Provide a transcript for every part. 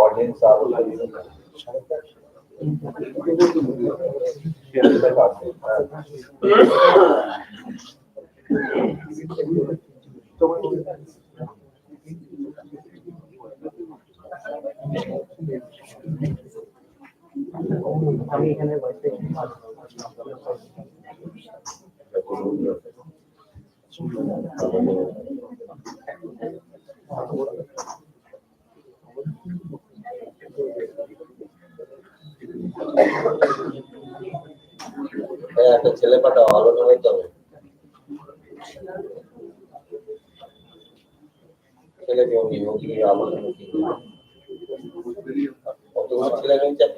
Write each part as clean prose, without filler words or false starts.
Audience are একটা ছেলে পাঠাও আলোচনা হইতে হবে ছেলে কেউ নেই ওকে আলোচনা কি কতগুলো ছেলে মেয়ে চাপ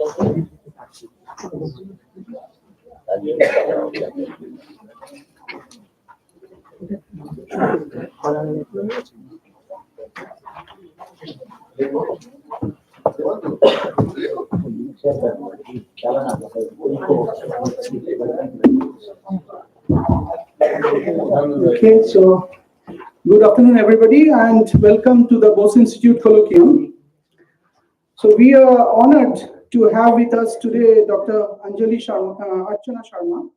Okay, so good afternoon, everybody, and welcome to the Bose Institute Colloquium. So we are honored to have with us today Dr. Archana Sharma.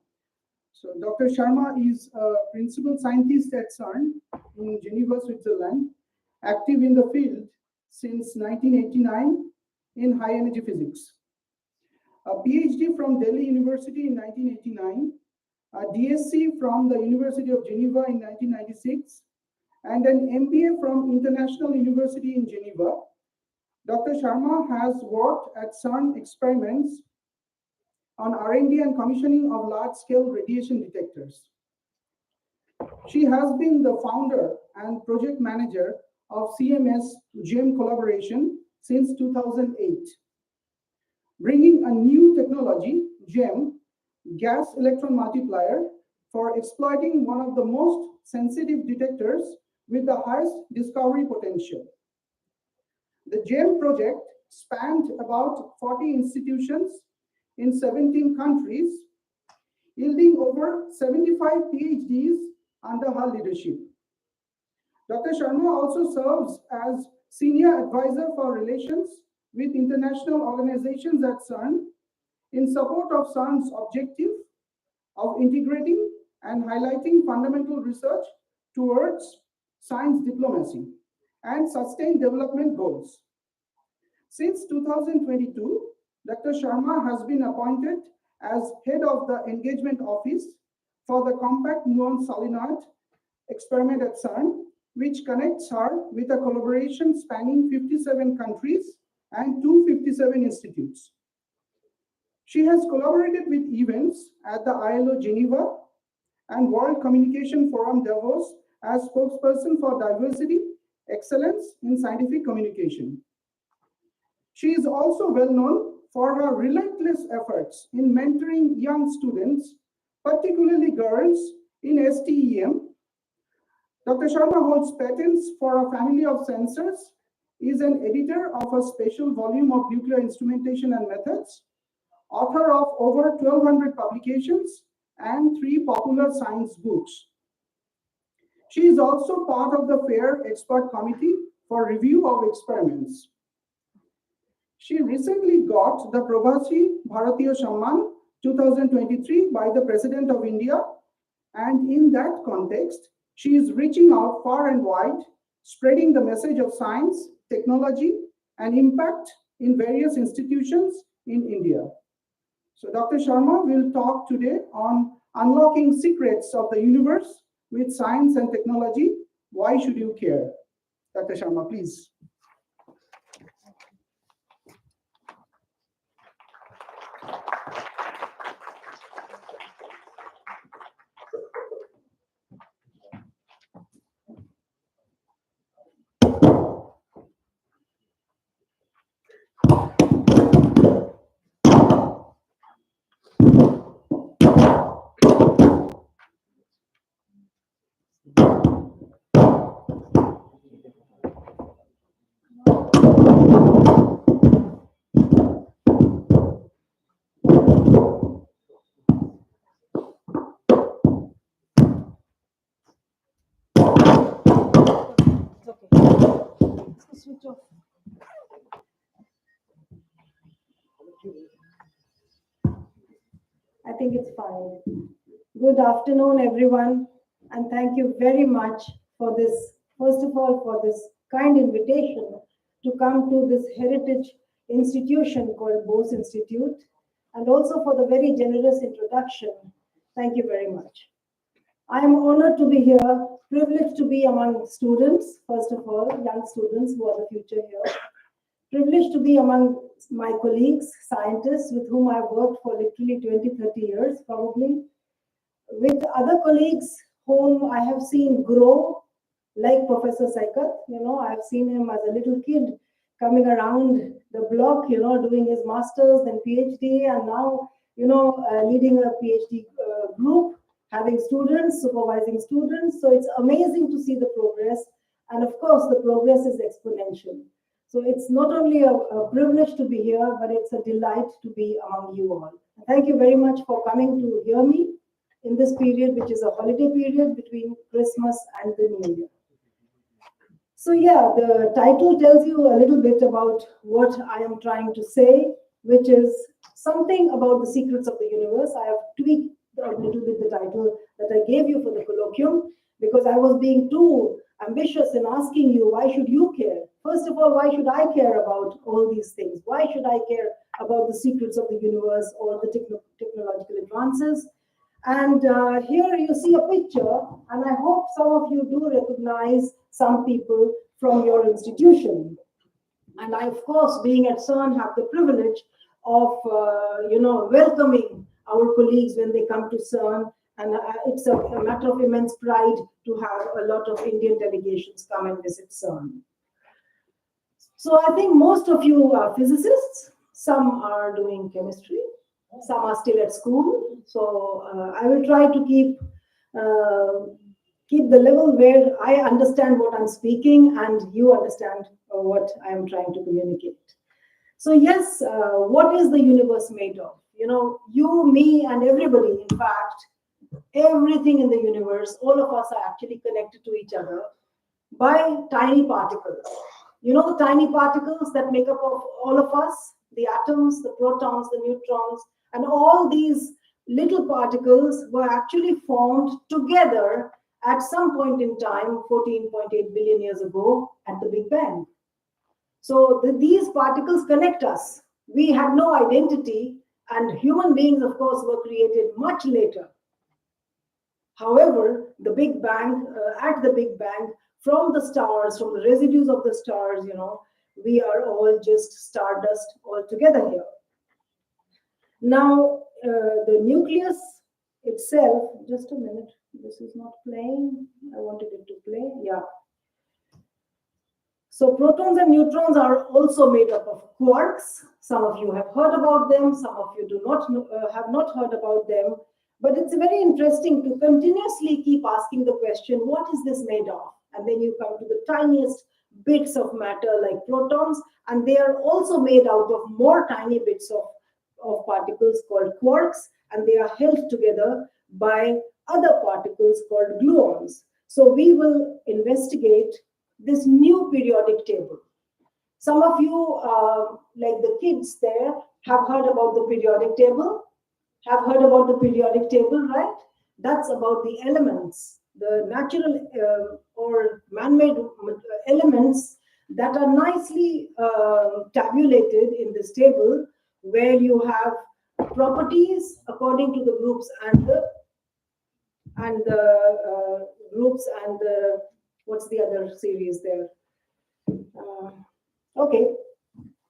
So Dr. Sharma is a principal scientist at CERN in Geneva, Switzerland, active in the field since 1989 in high energy physics. A PhD from Delhi University in 1989, a DSc from the University of Geneva in 1996, and an MBA from International University in Geneva. Dr. Sharma has worked at CERN experiments on R&D and commissioning of large-scale radiation detectors. She has been the founder and project manager of CMS-GEM collaboration since 2008, bringing a new technology, GEM, gas electron multiplier, for exploiting one of the most sensitive detectors with the highest discovery potential. The GEM project spanned about 40 institutions in 17 countries, yielding over 75 PhDs under her leadership. Dr. Sharma also serves as senior advisor for relations with international organizations at CERN in support of CERN's objective of integrating and highlighting fundamental research towards science diplomacy and sustained development goals. Since 2022, Dr. Sharma has been appointed as head of the engagement office for the compact muon solenoid experiment at CERN, which connects her with a collaboration spanning 57 countries and 257 institutes. She has collaborated with events at the ILO Geneva and World Communication Forum Davos as spokesperson for diversity, excellence in scientific communication. She is also well known for her relentless efforts in mentoring young students, particularly girls, in STEM. Dr. Sharma holds patents for a family of sensors, is an editor of a special volume of nuclear instrumentation and methods, author of over 1,200 publications and 3 popular science books. She is also part of the FAIR Expert Committee for review of experiments. She recently got the Prabhasi Bharatiya Samman 2023 by the President of India. And in that context, she is reaching out far and wide, spreading the message of science, technology, and impact in various institutions in India. So Dr. Sharma will talk today on unlocking secrets of the universe with science and technology. Why should you care? Dr. Sharma, please. Switch off. I think it's fine. Good afternoon, everyone, and thank you very much for this, first of all, for this kind invitation to come to this heritage institution called Bose Institute, and also for the very generous introduction. Thank you very much. I am honored to be here, privileged to be among students, first of all, young students who are the future here. Privileged to be among my colleagues, scientists with whom I've worked for literally 20, 30 years, probably. With other colleagues whom I have seen grow, like Professor Saikat. I've seen him as a little kid coming around the block, doing his master's, then PhD, and now, leading a PhD group, having students, supervising students. So it's amazing to see the progress. And of course, the progress is exponential. So it's not only a privilege to be here, but it's a delight to be among you all. Thank you very much for coming to hear me in this period, which is a holiday period between Christmas and the New Year. So yeah, the title tells you a little bit about what I am trying to say, which is something about the secrets of the universe. I have tweaked a little bit the title that I gave you for the colloquium, because I was being too ambitious in asking you, why should you care? First of all, why should I care about all these things? Why should I care about the secrets of the universe or the technological advances? And here you see a picture, and I hope some of you do recognize some people from your institution. And I, of course, being at CERN, have the privilege of, welcoming our colleagues when they come to CERN. And it's a matter of immense pride to have a lot of Indian delegations come and visit CERN. So I think most of you are physicists. Some are doing chemistry. Some are still at school. So I will try to keep the level where I understand what I'm speaking and you understand what I am trying to communicate. So yes, what is the universe made of? You, me, and everybody, in fact, everything in the universe, all of us are actually connected to each other by tiny particles. The tiny particles that make up of all of us, the atoms, the protons, the neutrons, and all these little particles were actually formed together at some point in time, 14.8 billion years ago, at the Big Bang. So these particles connect us. We had no identity, and human beings, of course, were created much later. However, the Big Bang, at the Big Bang, from the stars, from the residues of the stars, we are all just stardust all together here. Now, the nucleus itself, just a minute, this is not playing. I wanted it to play, yeah. So protons and neutrons are also made up of quarks. Some of you have heard about them, some of you have not heard about them. But it's very interesting to continuously keep asking the question, what is this made of? And then you come to the tiniest bits of matter like protons, and they are also made out of more tiny bits of particles called quarks, and they are held together by other particles called gluons. So we will investigate this new periodic table. Some of you, like the kids there, have heard about the periodic table. have heard about the periodic table, right? That's about the elements, the natural or man-made elements that are nicely tabulated in this table, where you have properties according to the groups and the groups and the, what's the other series there? Okay,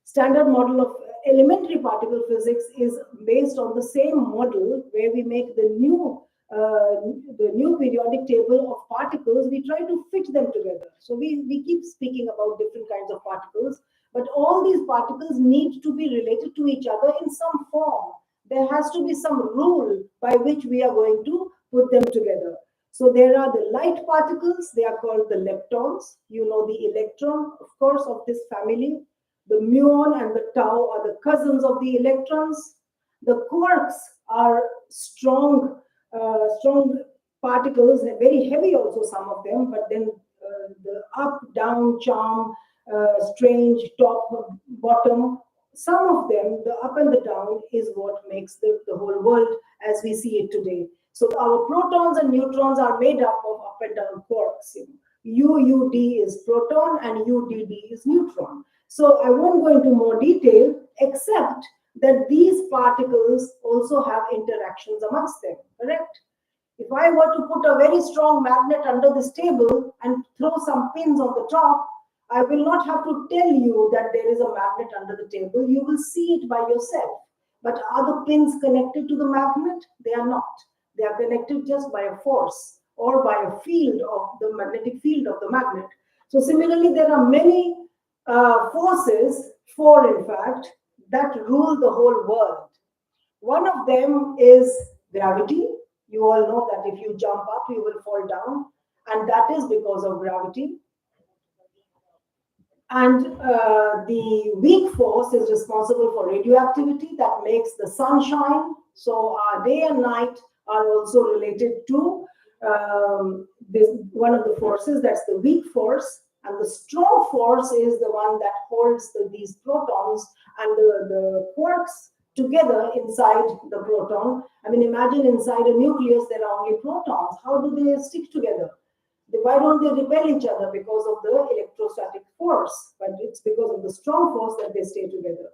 standard model of elementary particle physics is based on the same model where we make the new periodic table of particles. We try to fit them together. So we keep speaking about different kinds of particles, but all these particles need to be related to each other in some form. There has to be some rule by which we are going to put them together. So there are the light particles, they are called the leptons. You know the electron, of course, of this family. The muon and the tau are the cousins of the electrons. The quarks are strong particles, very heavy also, some of them, but then the up, down, charm, strange, top, bottom, some of them, the up and the down, is what makes the whole world as we see it today. So our protons and neutrons are made up of up and down quarks. UUD is proton and UDD is neutron. So I won't go into more detail, except that these particles also have interactions amongst them, correct? If I were to put a very strong magnet under this table and throw some pins on the top, I will not have to tell you that there is a magnet under the table. You will see it by yourself. But are the pins connected to the magnet? They are not. They are connected just by a force or by a field of the magnetic field of the magnet. So similarly, there are many forces, four in fact, that rule the whole world. One of them is gravity. You all know that if you jump up, you will fall down, and that is because of gravity. And the weak force is responsible for radioactivity that makes the sun shine. So our day and night are also related to this one of the forces, that's the weak force. And the strong force is the one that holds these protons and the quarks together inside the proton. I mean, imagine inside a nucleus there are only protons. How do they stick together? Why don't they repel each other? Because of the electrostatic force, but it's because of the strong force that they stay together.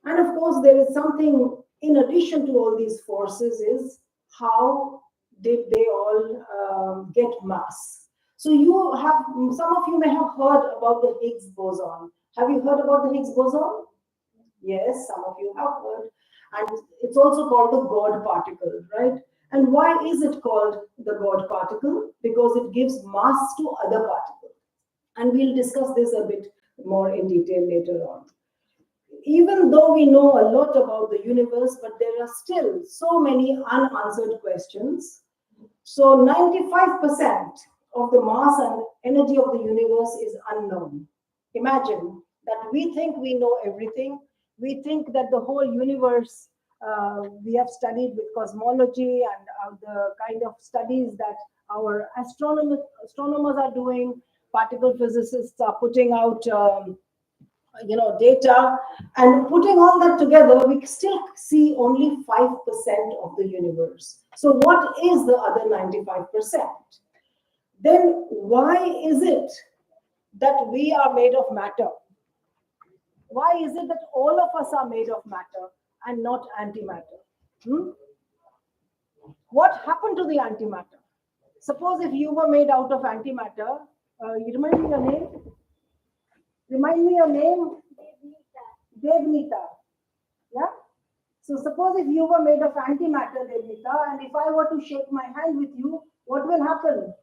And of course, there is something in addition to all these forces, is how did they all get mass? So you have, some of you may have heard about the Higgs boson. Have you heard about the Higgs boson? Yes, some of you have heard. And it's also called the God particle, right? And why is it called the God particle? Because it gives mass to other particles. And we'll discuss this a bit more in detail later on. Even though we know a lot about the universe, but there are still so many unanswered questions. So 95% of the mass and energy of the universe is unknown. Imagine that we think we know everything. We think that the whole universe we have studied with cosmology and the kind of studies that our astronomers are doing, particle physicists are putting out data, and putting all that together, we still see only 5% of the universe. So what is the other 95%? Then why is it that we are made of matter? Why is it that all of us are made of matter and not antimatter? What happened to the antimatter? Suppose if you were made out of antimatter, you remind me your name? Remind me your name? Devnita. Yeah? So suppose if you were made of antimatter, Devnita, and if I were to shake my hand with you, what will happen?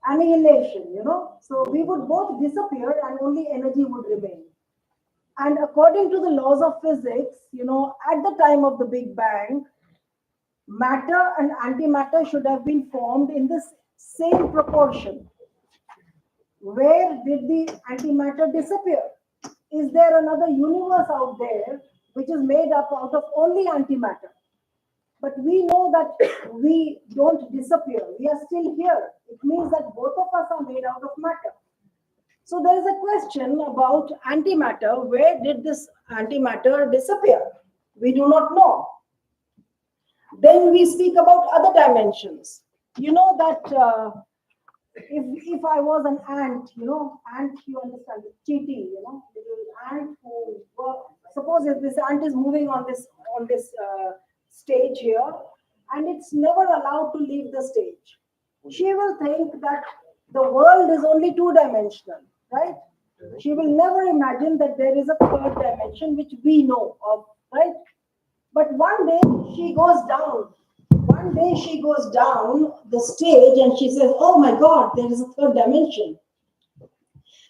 Annihilation, So we would both disappear and only energy would remain. And according to the laws of physics, at the time of the Big Bang, matter and antimatter should have been formed in the same proportion. Where did the antimatter disappear? Is there another universe out there which is made up out of only antimatter? But we know that we don't disappear. We are still here. It means that both of us are made out of matter. So there is a question about antimatter. Where did this antimatter disappear? We do not know. Then we speak about other dimensions. You know that if I was an ant, ant, you understand, cheating, little ant who suppose if this ant is moving on this stage here, and it's never allowed to leave the stage. She will think that the world is only two-dimensional, right? She will never imagine that there is a third dimension which we know of, right? But one day she goes down. One day she goes down the stage and she says, "Oh my God, there is a third dimension."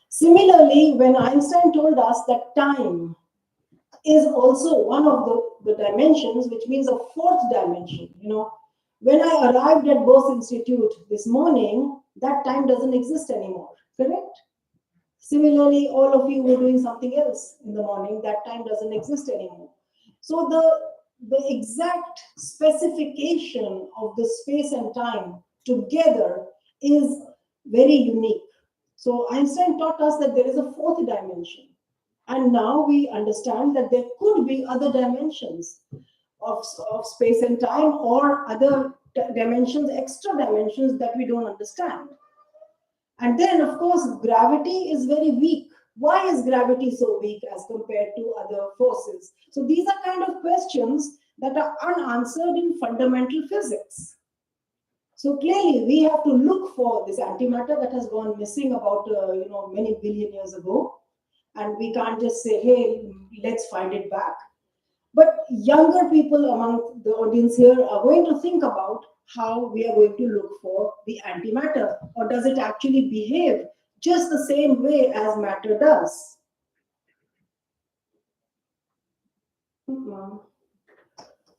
Similarly, when Einstein told us that time is also one of the dimensions, which means a fourth dimension. When I arrived at Bose Institute this morning, that time doesn't exist anymore, correct? Similarly, all of you were doing something else in the morning, that time doesn't exist anymore. So the exact specification of the space and time together is very unique. So Einstein taught us that there is a fourth dimension. And now we understand that there could be other dimensions of space and time, or other dimensions, extra dimensions that we don't understand. And then, of course, gravity is very weak. Why is gravity so weak as compared to other forces? So these are kind of questions that are unanswered in fundamental physics. So clearly, we have to look for this antimatter that has gone missing about many billion years ago. And we can't just say, "Hey, let's find it back." But younger people among the audience here are going to think about how we are going to look for the antimatter, or does it actually behave just the same way as matter does?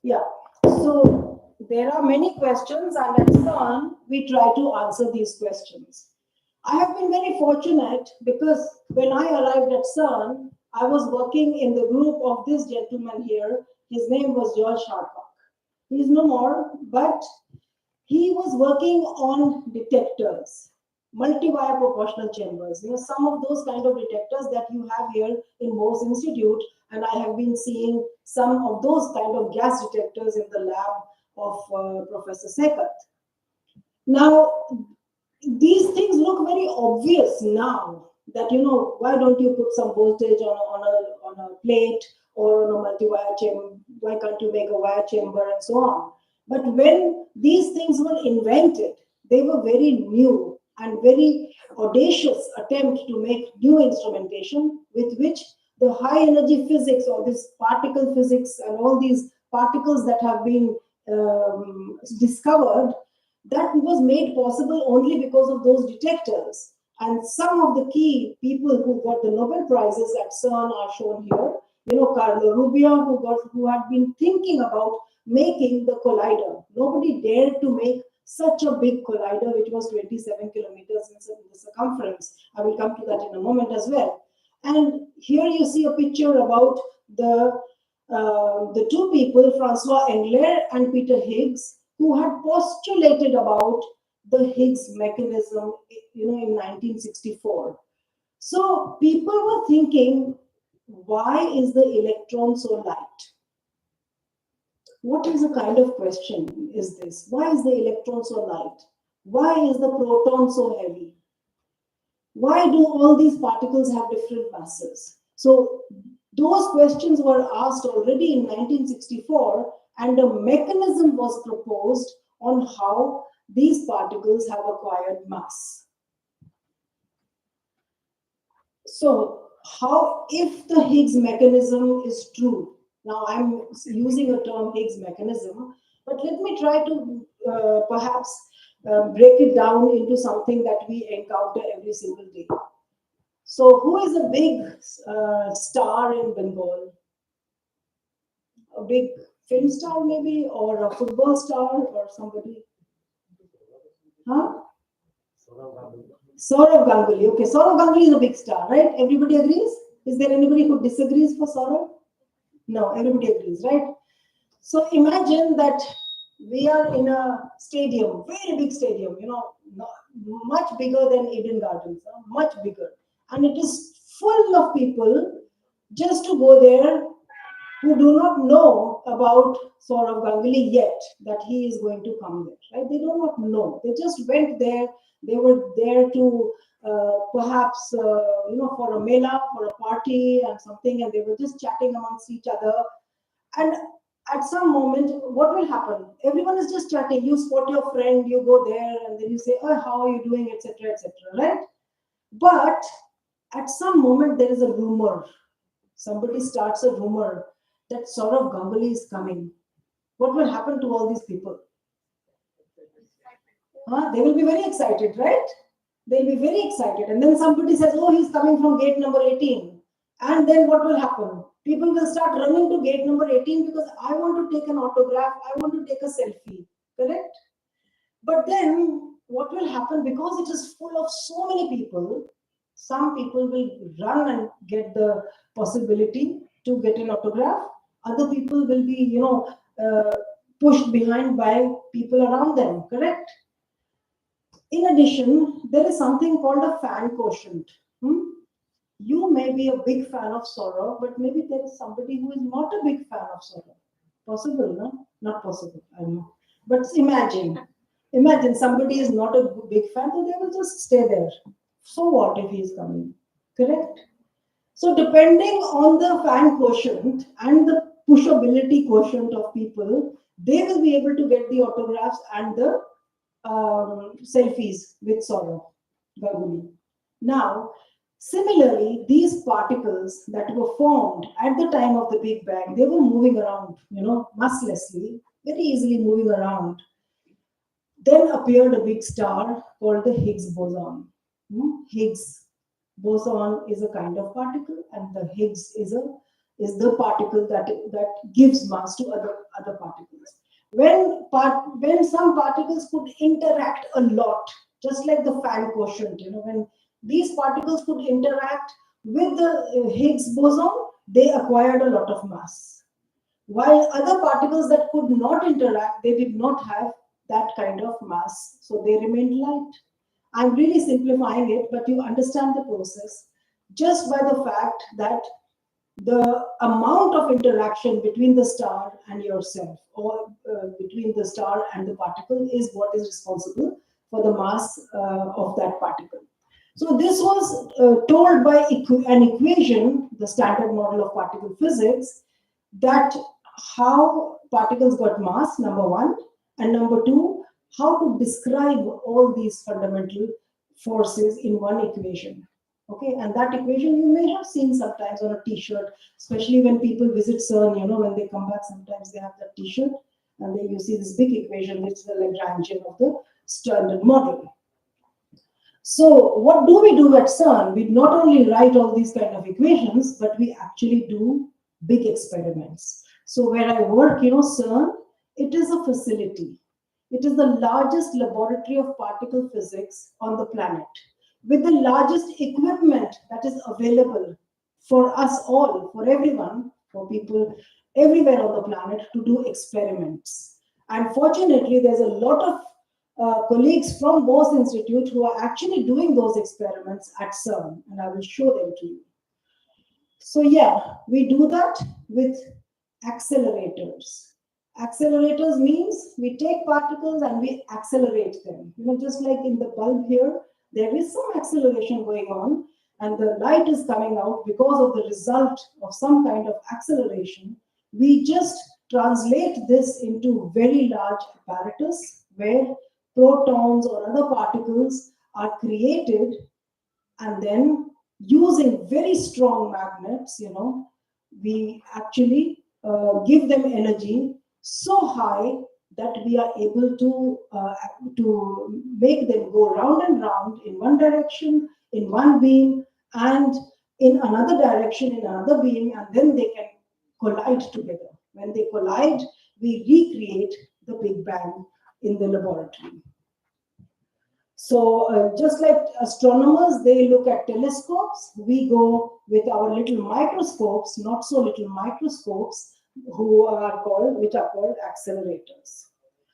Yeah, so there are many questions, and at CERN, we try to answer these questions. I have been very fortunate because when I arrived at CERN, I was working in the group of this gentleman here. His name was George Sharma. He is no more, but he was working on detectors, multi-wire proportional chambers. Some of those kind of detectors that you have here in Bose Institute, and I have been seeing some of those kind of gas detectors in the lab of Professor Sekat. Now, these things look very obvious now that, why don't you put some voltage on a plate or on a multi-wire chamber? Why can't you make a wire chamber and so on? But when these things were invented, they were very new and very audacious attempt to make new instrumentation with which the high energy physics, or this particle physics, and all these particles that have been discovered, that was made possible only because of those detectors. And some of the key people who got the Nobel Prizes at CERN are shown here. Carlo Rubbia, who had been thinking about making the collider. Nobody dared to make such a big collider, which was 27 kilometers in the circumference. I will come to that in a moment as well. And here you see a picture about the two people, Francois Englert and Peter Higgs, who had postulated about the Higgs mechanism, in 1964. So people were thinking, why is the electron so light? What is the kind of question is this? Why is the electron so light? Why is the proton so heavy? Why do all these particles have different masses? So those questions were asked already in 1964, and a mechanism was proposed on how these particles have acquired mass. So how, if the Higgs mechanism is true, now I'm using a term Higgs mechanism, but let me try to perhaps break it down into something that we encounter every single day. So who is a big star in Bengal? A big film star maybe, or a football star, or somebody? Huh? Saurav Ganguly. Okay, Saurav Ganguly is a big star, right? Everybody agrees? Is there anybody who disagrees for Saurav? No, everybody agrees, right? So imagine that we are in a stadium, very big stadium, much bigger than Eden Gardens, much bigger. And it is full of people just to go there who do not know about Saurav Ganguly yet, that he is going to come there, right? They do not know. They just went there. They were there to perhaps, for a mela, for a party and something, and they were just chatting amongst each other. And at some moment, what will happen? Everyone is just chatting. You spot your friend, you go there, and then you say, "Oh, how are you doing?" etc., etc., right? But at some moment, there is a rumor. Somebody starts a rumor that Saurav Ganguly is coming. What will happen to all these people? They will be very excited, right? They'll be very excited. And then somebody says, "Oh, he's coming from gate number 18." And then what will happen? People will start running to gate number 18 because I want to take an autograph, I want to take a selfie, correct? But then what will happen, because it is full of so many people, some people will run and get the possibility to get an autograph. Other people will be, pushed behind by people around them, correct? In addition, there is something called a fan quotient. You may be a big fan of Saurav, but maybe there is somebody who is not a big fan of Saurav. Possible, no? Not possible, I know. But imagine somebody is not a big fan, so they will just stay there. So what if he is coming? Correct? So depending on the fan quotient and the pushability quotient of people, they will be able to get the autographs and the selfies with Saurav Ganguly. Now, similarly, these particles that were formed at the time of the Big Bang, they were moving around, masslessly, very easily moving around. Then appeared a big star called the Higgs boson. Higgs boson is a kind of particle, and the Higgs is the particle that gives mass to other particles. When some particles could interact a lot, just like the fan quotient, when these particles could interact with the Higgs boson, they acquired a lot of mass. While other particles that could not interact, they did not have that kind of mass, so they remained light. I'm really simplifying it, but you understand the process just by the fact that the amount of interaction between the star and yourself, or between the star and the particle, is what is responsible for the mass of that particle. So this was told by an equation, the standard model of particle physics, that how particles got mass, number one, and number two, how to describe all these fundamental forces in one equation. Okay, and that equation you may have seen sometimes on a t-shirt, especially when people visit CERN, when they come back, sometimes they have that t-shirt, and then you see this big equation, which is the Lagrangian of the standard model. So what do we do at CERN? We not only write all these kind of equations, but we actually do big experiments. So where I work, CERN, it is a facility. It is the largest laboratory of particle physics on the planet, with the largest equipment that is available for us all, for everyone, for people everywhere on the planet to do experiments. And fortunately, there's a lot of colleagues from Bose Institute who are actually doing those experiments at CERN, and I will show them to you. So yeah, we do that with accelerators. Accelerators means we take particles and we accelerate them. Just like in the bulb here, there is some acceleration going on, and the light is coming out because of the result of some kind of acceleration. We just translate this into very large apparatus where protons or other particles are created, and then using very strong magnets, we actually give them energy so high that we are able to make them go round and round in one direction, in one beam, and in another direction, in another beam, and then they can collide together. When they collide, we recreate the Big Bang in the laboratory. So just like astronomers, they look at telescopes, we go with our little microscopes, not so little microscopes, which are called accelerators.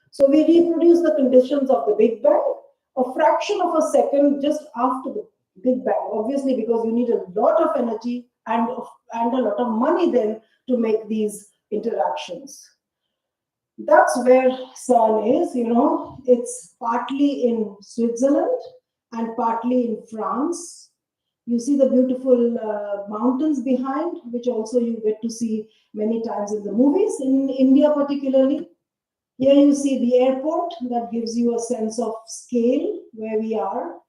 So we reproduce the conditions of the Big Bang a fraction of a second just after the Big Bang, obviously, because you need a lot of energy and a lot of money then to make these interactions. That's where CERN is, it's partly in Switzerland and partly in France. You see the beautiful mountains behind, which also you get to see many times in the movies, in India particularly. Here you see the airport, that gives you a sense of scale where we are.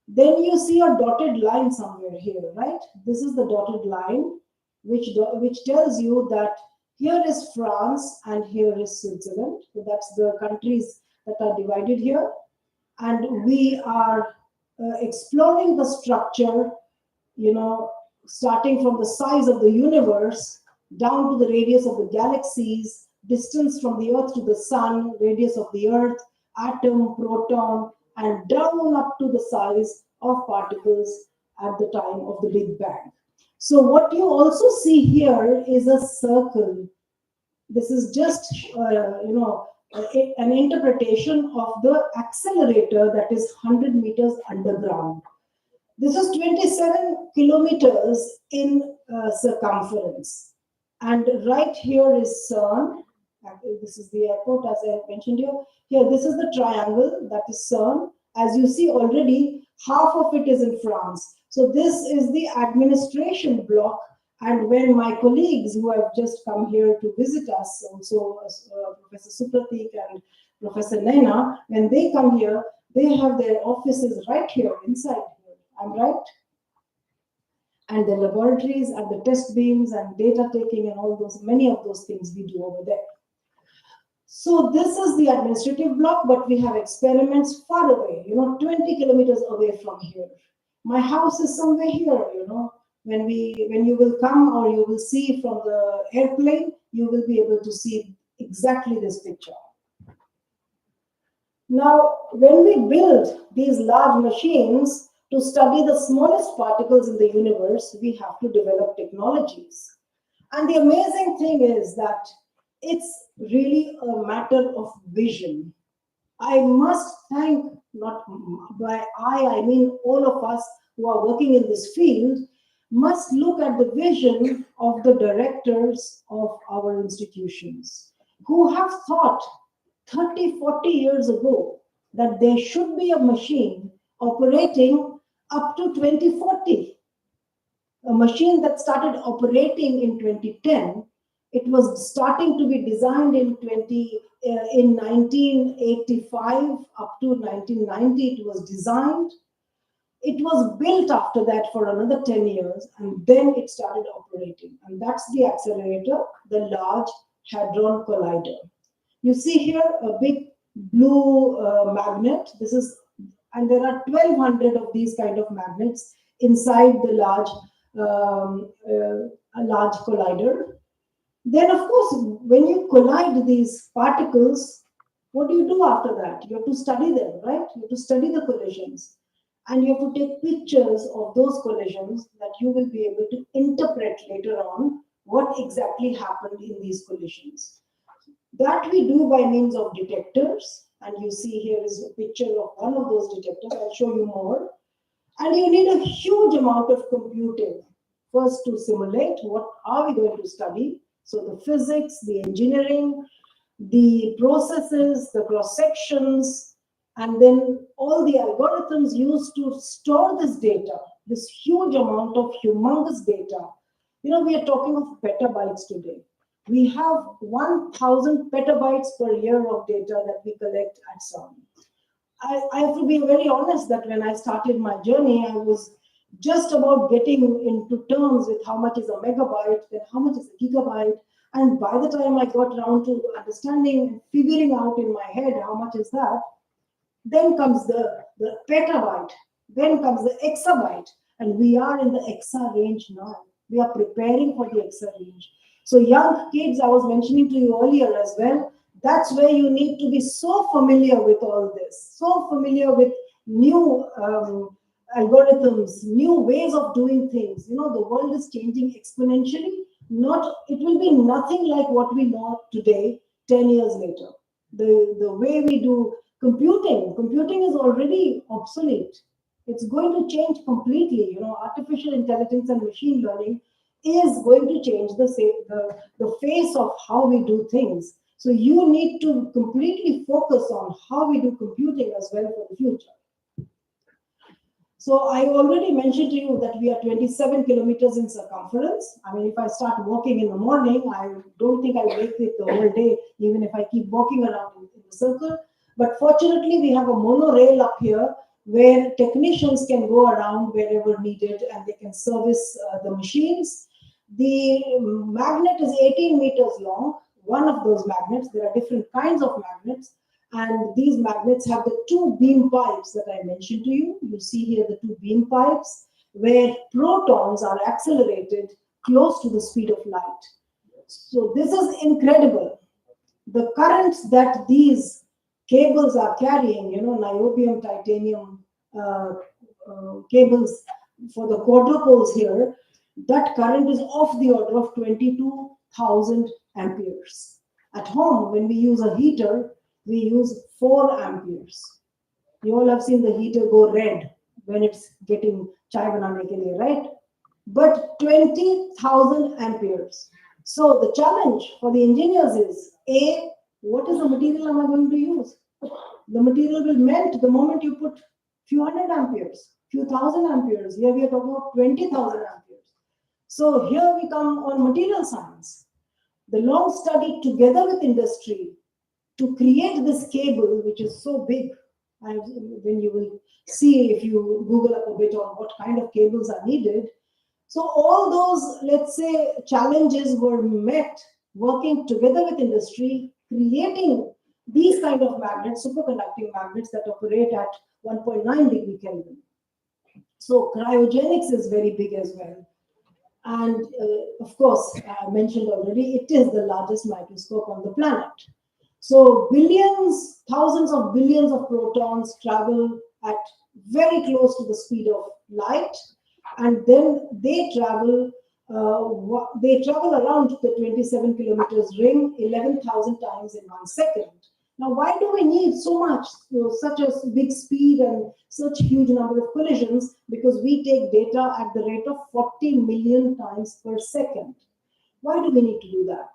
Then you see a dotted line somewhere here, right? This is the dotted line, which tells you that here is France and here is Switzerland. So that's the countries that are divided here. And we are exploring the structure, starting from the size of the universe down to the radius of the galaxies, distance from the Earth to the Sun, radius of the Earth, atom, proton, and down up to the size of particles at the time of the Big Bang. So what you also see here is a circle. This is just, an interpretation of the accelerator that is 100 meters underground. This is 27 kilometers in circumference. And right here is CERN. This is the airport, as I mentioned here. Here, this is the triangle, that is CERN. As you see already, half of it is in France. So this is the administration block. And when my colleagues who have just come here to visit us, also Professor Supratik and Professor Naina, when they come here, they have their offices right here, inside here. I'm right? And the laboratories and the test beams and data taking and all those, many of those things we do over there. So this is the administrative block, but we have experiments far away, 20 kilometers away from here. My house is somewhere here, When you will come or you will see from the airplane, you will be able to see exactly this picture. Now, when we build these large machines to study the smallest particles in the universe, we have to develop technologies. And the amazing thing is that it's really a matter of vision. I must thank, not by I mean all of us who are working in this field, must look at the vision of the directors of our institutions who have thought 30, 40 years ago that there should be a machine operating up to 2040. A machine that started operating in 2010, it was starting to be designed in 1985 up to 1990, it was designed. It was built after that for another 10 years, and then it started operating. And that's the accelerator, the Large Hadron Collider. You see here a big blue magnet. And there are 1,200 of these kind of magnets inside the large collider. Then, of course, when you collide these particles, what do you do after that? You have to study them, right? You have to study the collisions. And you have to take pictures of those collisions that you will be able to interpret later on what exactly happened in these collisions. That we do by means of detectors. And you see here is a picture of one of those detectors. I'll show you more. And you need a huge amount of computing. First, to simulate what are we going to study. So the physics, the engineering, the processes, the cross sections, and then all the algorithms used to store this data, this huge amount of humongous data. We are talking of petabytes today. We have 1,000 petabytes per year of data that we collect at CERN. I have to be very honest that when I started my journey, I was just about getting into terms with how much is a megabyte, then how much is a gigabyte. And by the time I got around to understanding, figuring out in my head how much is that, then comes the petabyte, then comes the exabyte, and we are in the exa range now. We are preparing for the exa range. So young kids, I was mentioning to you earlier as well, that's where you need to be so familiar with all this, so familiar with new algorithms, new ways of doing things. The world is changing exponentially. It will be nothing like what we know today 10 years later. The way we do computing is already obsolete. It's going to change completely. Artificial intelligence and machine learning is going to change the face of how we do things. So you need to completely focus on how we do computing as well for the future. So I already mentioned to you that we are 27 kilometers in circumference. I mean, if I start walking in the morning, I don't think I'll make it the whole day, even if I keep walking around in the circle. But fortunately, we have a monorail up here where technicians can go around wherever needed and they can service the machines. The magnet is 18 meters long. One of those magnets, there are different kinds of magnets, and these magnets have the two beam pipes that I mentioned to you. You see here the two beam pipes where protons are accelerated close to the speed of light. So this is incredible. The currents that these cables are carrying, niobium, titanium cables for the quadrupoles here, that current is of the order of 22,000 amperes. At home, when we use a heater, we use 4 amperes. You all have seen the heater go red when it's getting chai banane ke liye, right? But 20,000 amperes. So the challenge for the engineers is, A, what is the material am I going to use? The material will melt the moment you put few hundred amperes, few thousand amperes. Here we are talking about 20,000 amperes. So here we come on material science. The long study together with industry to create this cable, which is so big, and when you will see if you Google up a bit on what kind of cables are needed. So all those, let's say, challenges were met working together with industry, creating these kind of magnets, superconducting magnets that operate at 1.9 degree Kelvin. So cryogenics is very big as well. And of course, I mentioned already, it is the largest microscope on the planet. So billions, thousands of billions of protons travel at very close to the speed of light, and then they travel around the 27 kilometers ring 11,000 times in 1 second. Now, why do we need so much, such a big speed and such huge number of collisions? Because we take data at the rate of 40 million times per second. Why do we need to do that?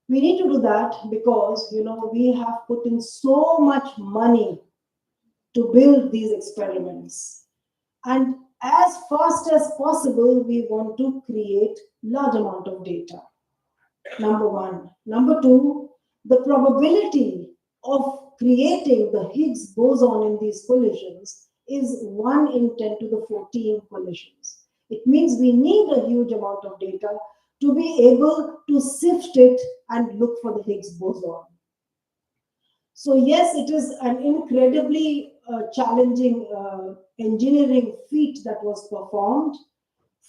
We need to do that because, we have put in so much money to build these experiments. And as fast as possible, we want to create large amount of data. Number one. Number two, the probability of creating the Higgs boson in these collisions is 1 in 10 to the 14 collisions. It means we need a huge amount of data to be able to sift it and look for the Higgs boson. So yes, it is an incredibly challenging engineering feat that was performed.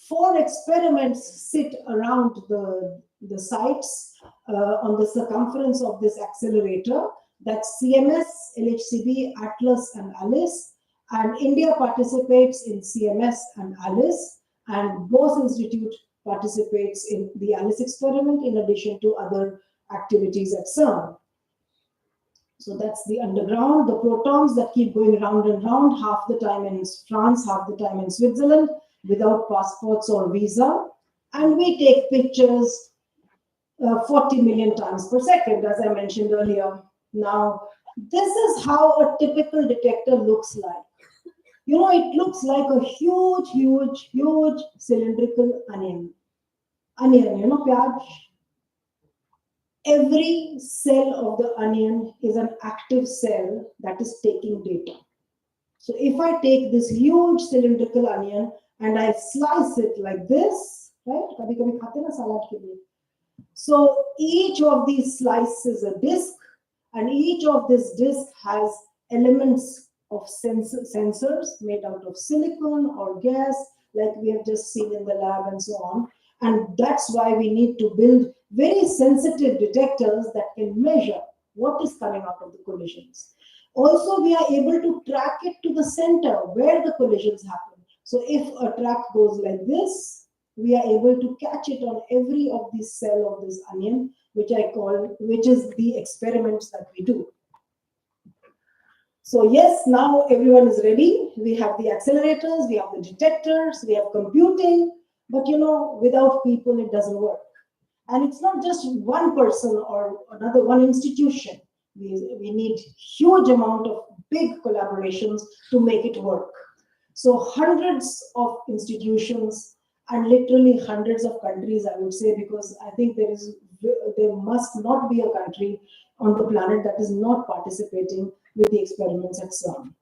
4 experiments sit around the sites on the circumference of this accelerator. That's CMS, LHCb, Atlas, and ALICE. And India participates in CMS and ALICE. And Bose Institute participates in the ALICE experiment in addition to other activities at CERN. So that's the underground, the protons that keep going round and round, half the time in France, half the time in Switzerland, without passports or visa. And we take pictures 40 million times per second, as I mentioned earlier. Now, this is how a typical detector looks like. It looks like a huge, huge, huge cylindrical onion. Pyaj. Every cell of the onion is an active cell that is taking data. So if I take this huge cylindrical onion and I slice it like this, right? So each of these slices is a disk, and each of this disk has elements of sensors made out of silicon or gas, like we have just seen in the lab and so on. And that's why we need to build very sensitive detectors that can measure what is coming out of the collisions. Also, we are able to track it to the center where the collisions happen. So if a track goes like this, we are able to catch it on every of these cell of this onion, which is the experiments that we do. So yes, now everyone is ready. We have the accelerators, we have the detectors, we have computing. But without people, it doesn't work. And it's not just one person or another one institution. We need huge amount of big collaborations to make it work. So hundreds of institutions and literally hundreds of countries, I would say, because I think there must not be a country on the planet that is not participating with the experiments at CERN.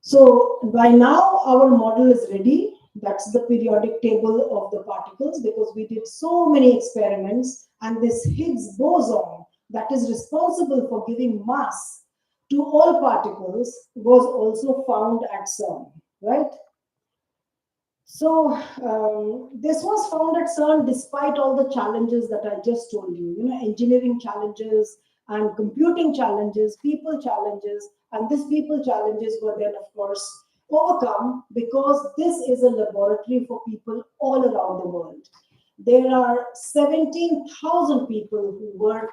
So by now our model is ready. That's the periodic table of the particles, because we did so many experiments, and this Higgs boson that is responsible for giving mass to all particles was also found at CERN, right? So this was found at CERN despite all the challenges that I just told you, engineering challenges and computing challenges, people challenges, and these people challenges were then, of course, overcome because this is a laboratory for people all around the world. There are 17,000 people who work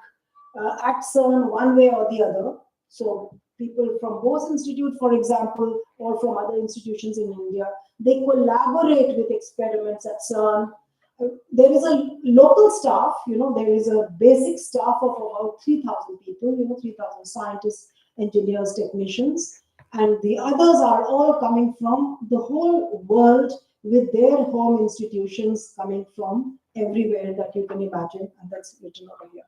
at CERN one way or the other. So people from Bose Institute, for example, or from other institutions in India, they collaborate with experiments at CERN. There is a local staff, there is a basic staff of about 3,000 people, 3,000 scientists, engineers, technicians, and the others are all coming from the whole world with their home institutions coming from everywhere that you can imagine, and that's written over here.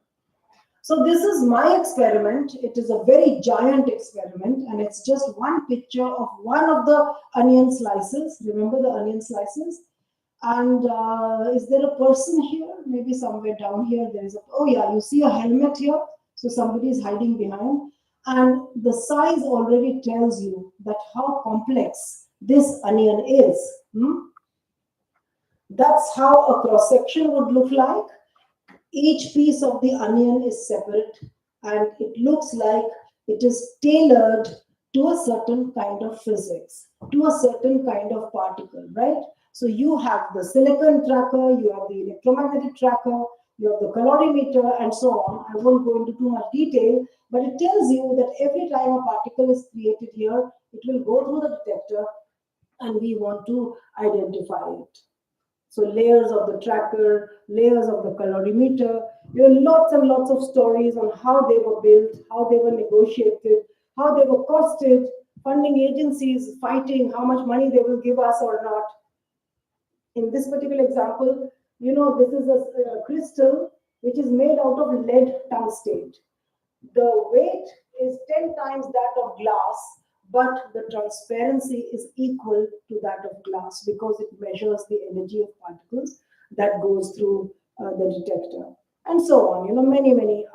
So this is my experiment. It is a very giant experiment, and it's just one picture of one of the onion slices. Remember the onion slices? And is there a person here? Maybe somewhere down here there is oh yeah, you see a helmet here? So somebody is hiding behind. And the size already tells you that how complex this onion is. That's how a cross section would look like. Each piece of the onion is separate, and it looks like it is tailored to a certain kind of physics, to a certain kind of particle, right? So you have the silicon tracker, you have the electromagnetic tracker, you have the calorimeter, and so on. I won't go into too much detail, but it tells you that every time a particle is created here, it will go through the detector, and we want to identify it. So layers of the tracker, layers of the calorimeter. There are lots and lots of stories on how they were built, how they were negotiated, how they were costed, funding agencies fighting how much money they will give us or not. In this particular example, this is a crystal which is made out of lead tungstate. The weight is 10 times that of glass, but the transparency is equal to that of glass because it measures the energy of particles that goes through the detector, and so on. Many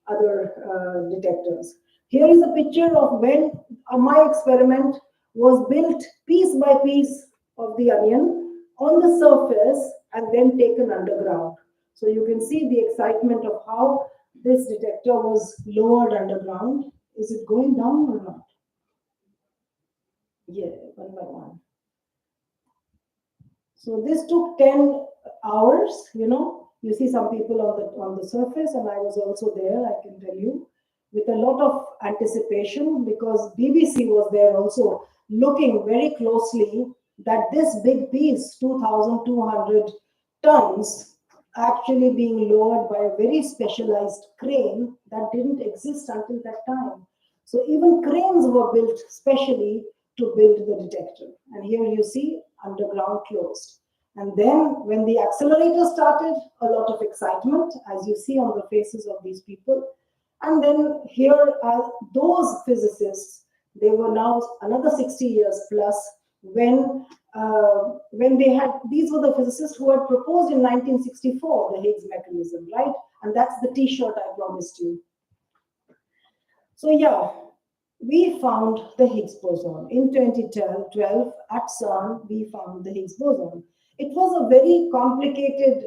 other detectors. Here is a picture of when my experiment was built piece by piece of the onion on the surface and then taken underground. So you can see the excitement of how this detector was lowered underground. Is it going down or not? Yeah, one by one. So this took 10 hours, You see some people on the surface, and I was also there, I can tell you, with a lot of anticipation, because BBC was there also looking very closely that this big piece, 2,200 tons, actually being lowered by a very specialized crane that didn't exist until that time. So even cranes were built specially to build the detector. And here you see underground closed. And then when the accelerator started, a lot of excitement, as you see on the faces of these people. And then here are those physicists. They were now another 60 years plus when they had, these were the physicists who had proposed in 1964 the Higgs mechanism, right? And that's the T-shirt I promised you. So yeah, we found the Higgs boson. In 2012 at CERN, we found the Higgs boson. It was a very complicated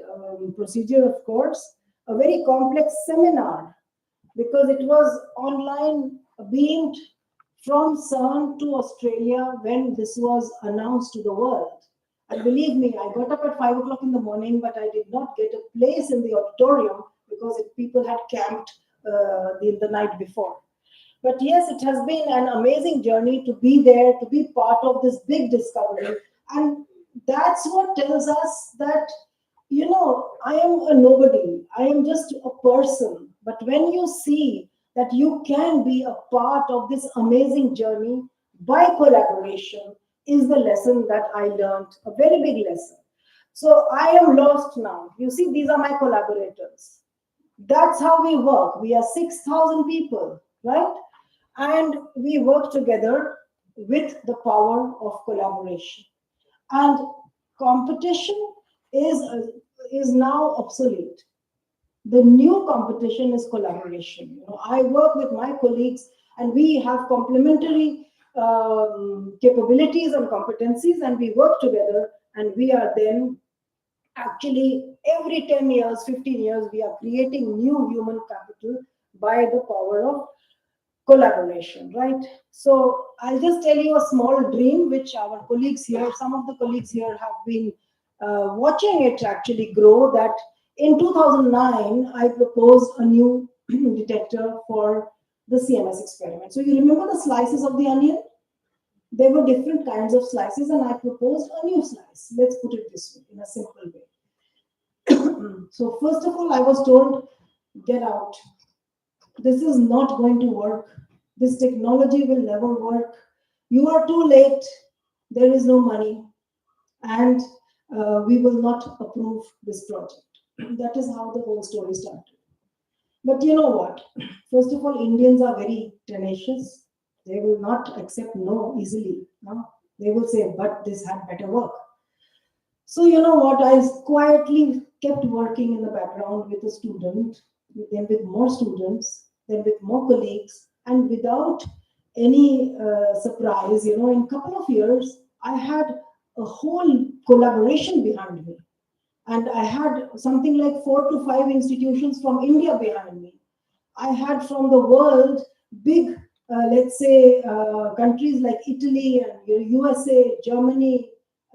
procedure, of course, a very complex seminar, because it was online beamed from CERN to Australia when this was announced to the world. And believe me, I got up at 5 o'clock in the morning, but I did not get a place in the auditorium because people had camped the night before. But yes, it has been an amazing journey to be there, to be part of this big discovery. And that's what tells us that, I am a nobody. I am just a person. But when you see that you can be a part of this amazing journey by collaboration, is the lesson that I learned, a very big lesson. So I am lost now. You see, these are my collaborators. That's how we work. We are 6,000 people, right? And we work together with the power of collaboration. And competition is is now obsolete. The new competition is collaboration. I work with my colleagues, and we have complementary capabilities and competencies, and we work together, and we are then actually every 10 years, 15 years, we are creating new human capital by the power of collaboration, right? So I'll just tell you a small dream which our colleagues here, some of the colleagues here have been watching it actually grow. That in 2009, I proposed a new detector for the CMS experiment. So you remember the slices of the onion? There were different kinds of slices, and I proposed a new slice. Let's put it this way, in a simple way. So first of all, I was told, get out. This is not going to work. This technology will never work. You are too late. There is no money. And we will not approve this project. That is how the whole story started. But you know what? First of all, Indians are very tenacious. They will not accept no easily. No? They will say, but this had better work. So you know what? I quietly kept working in the background with a student, then with more students, then with more colleagues, and without any surprise, in a couple of years, I had a whole collaboration behind me. And I had something like 4 to 5 institutions from India behind me. I had from the world big, let's say, countries like Italy and USA, Germany.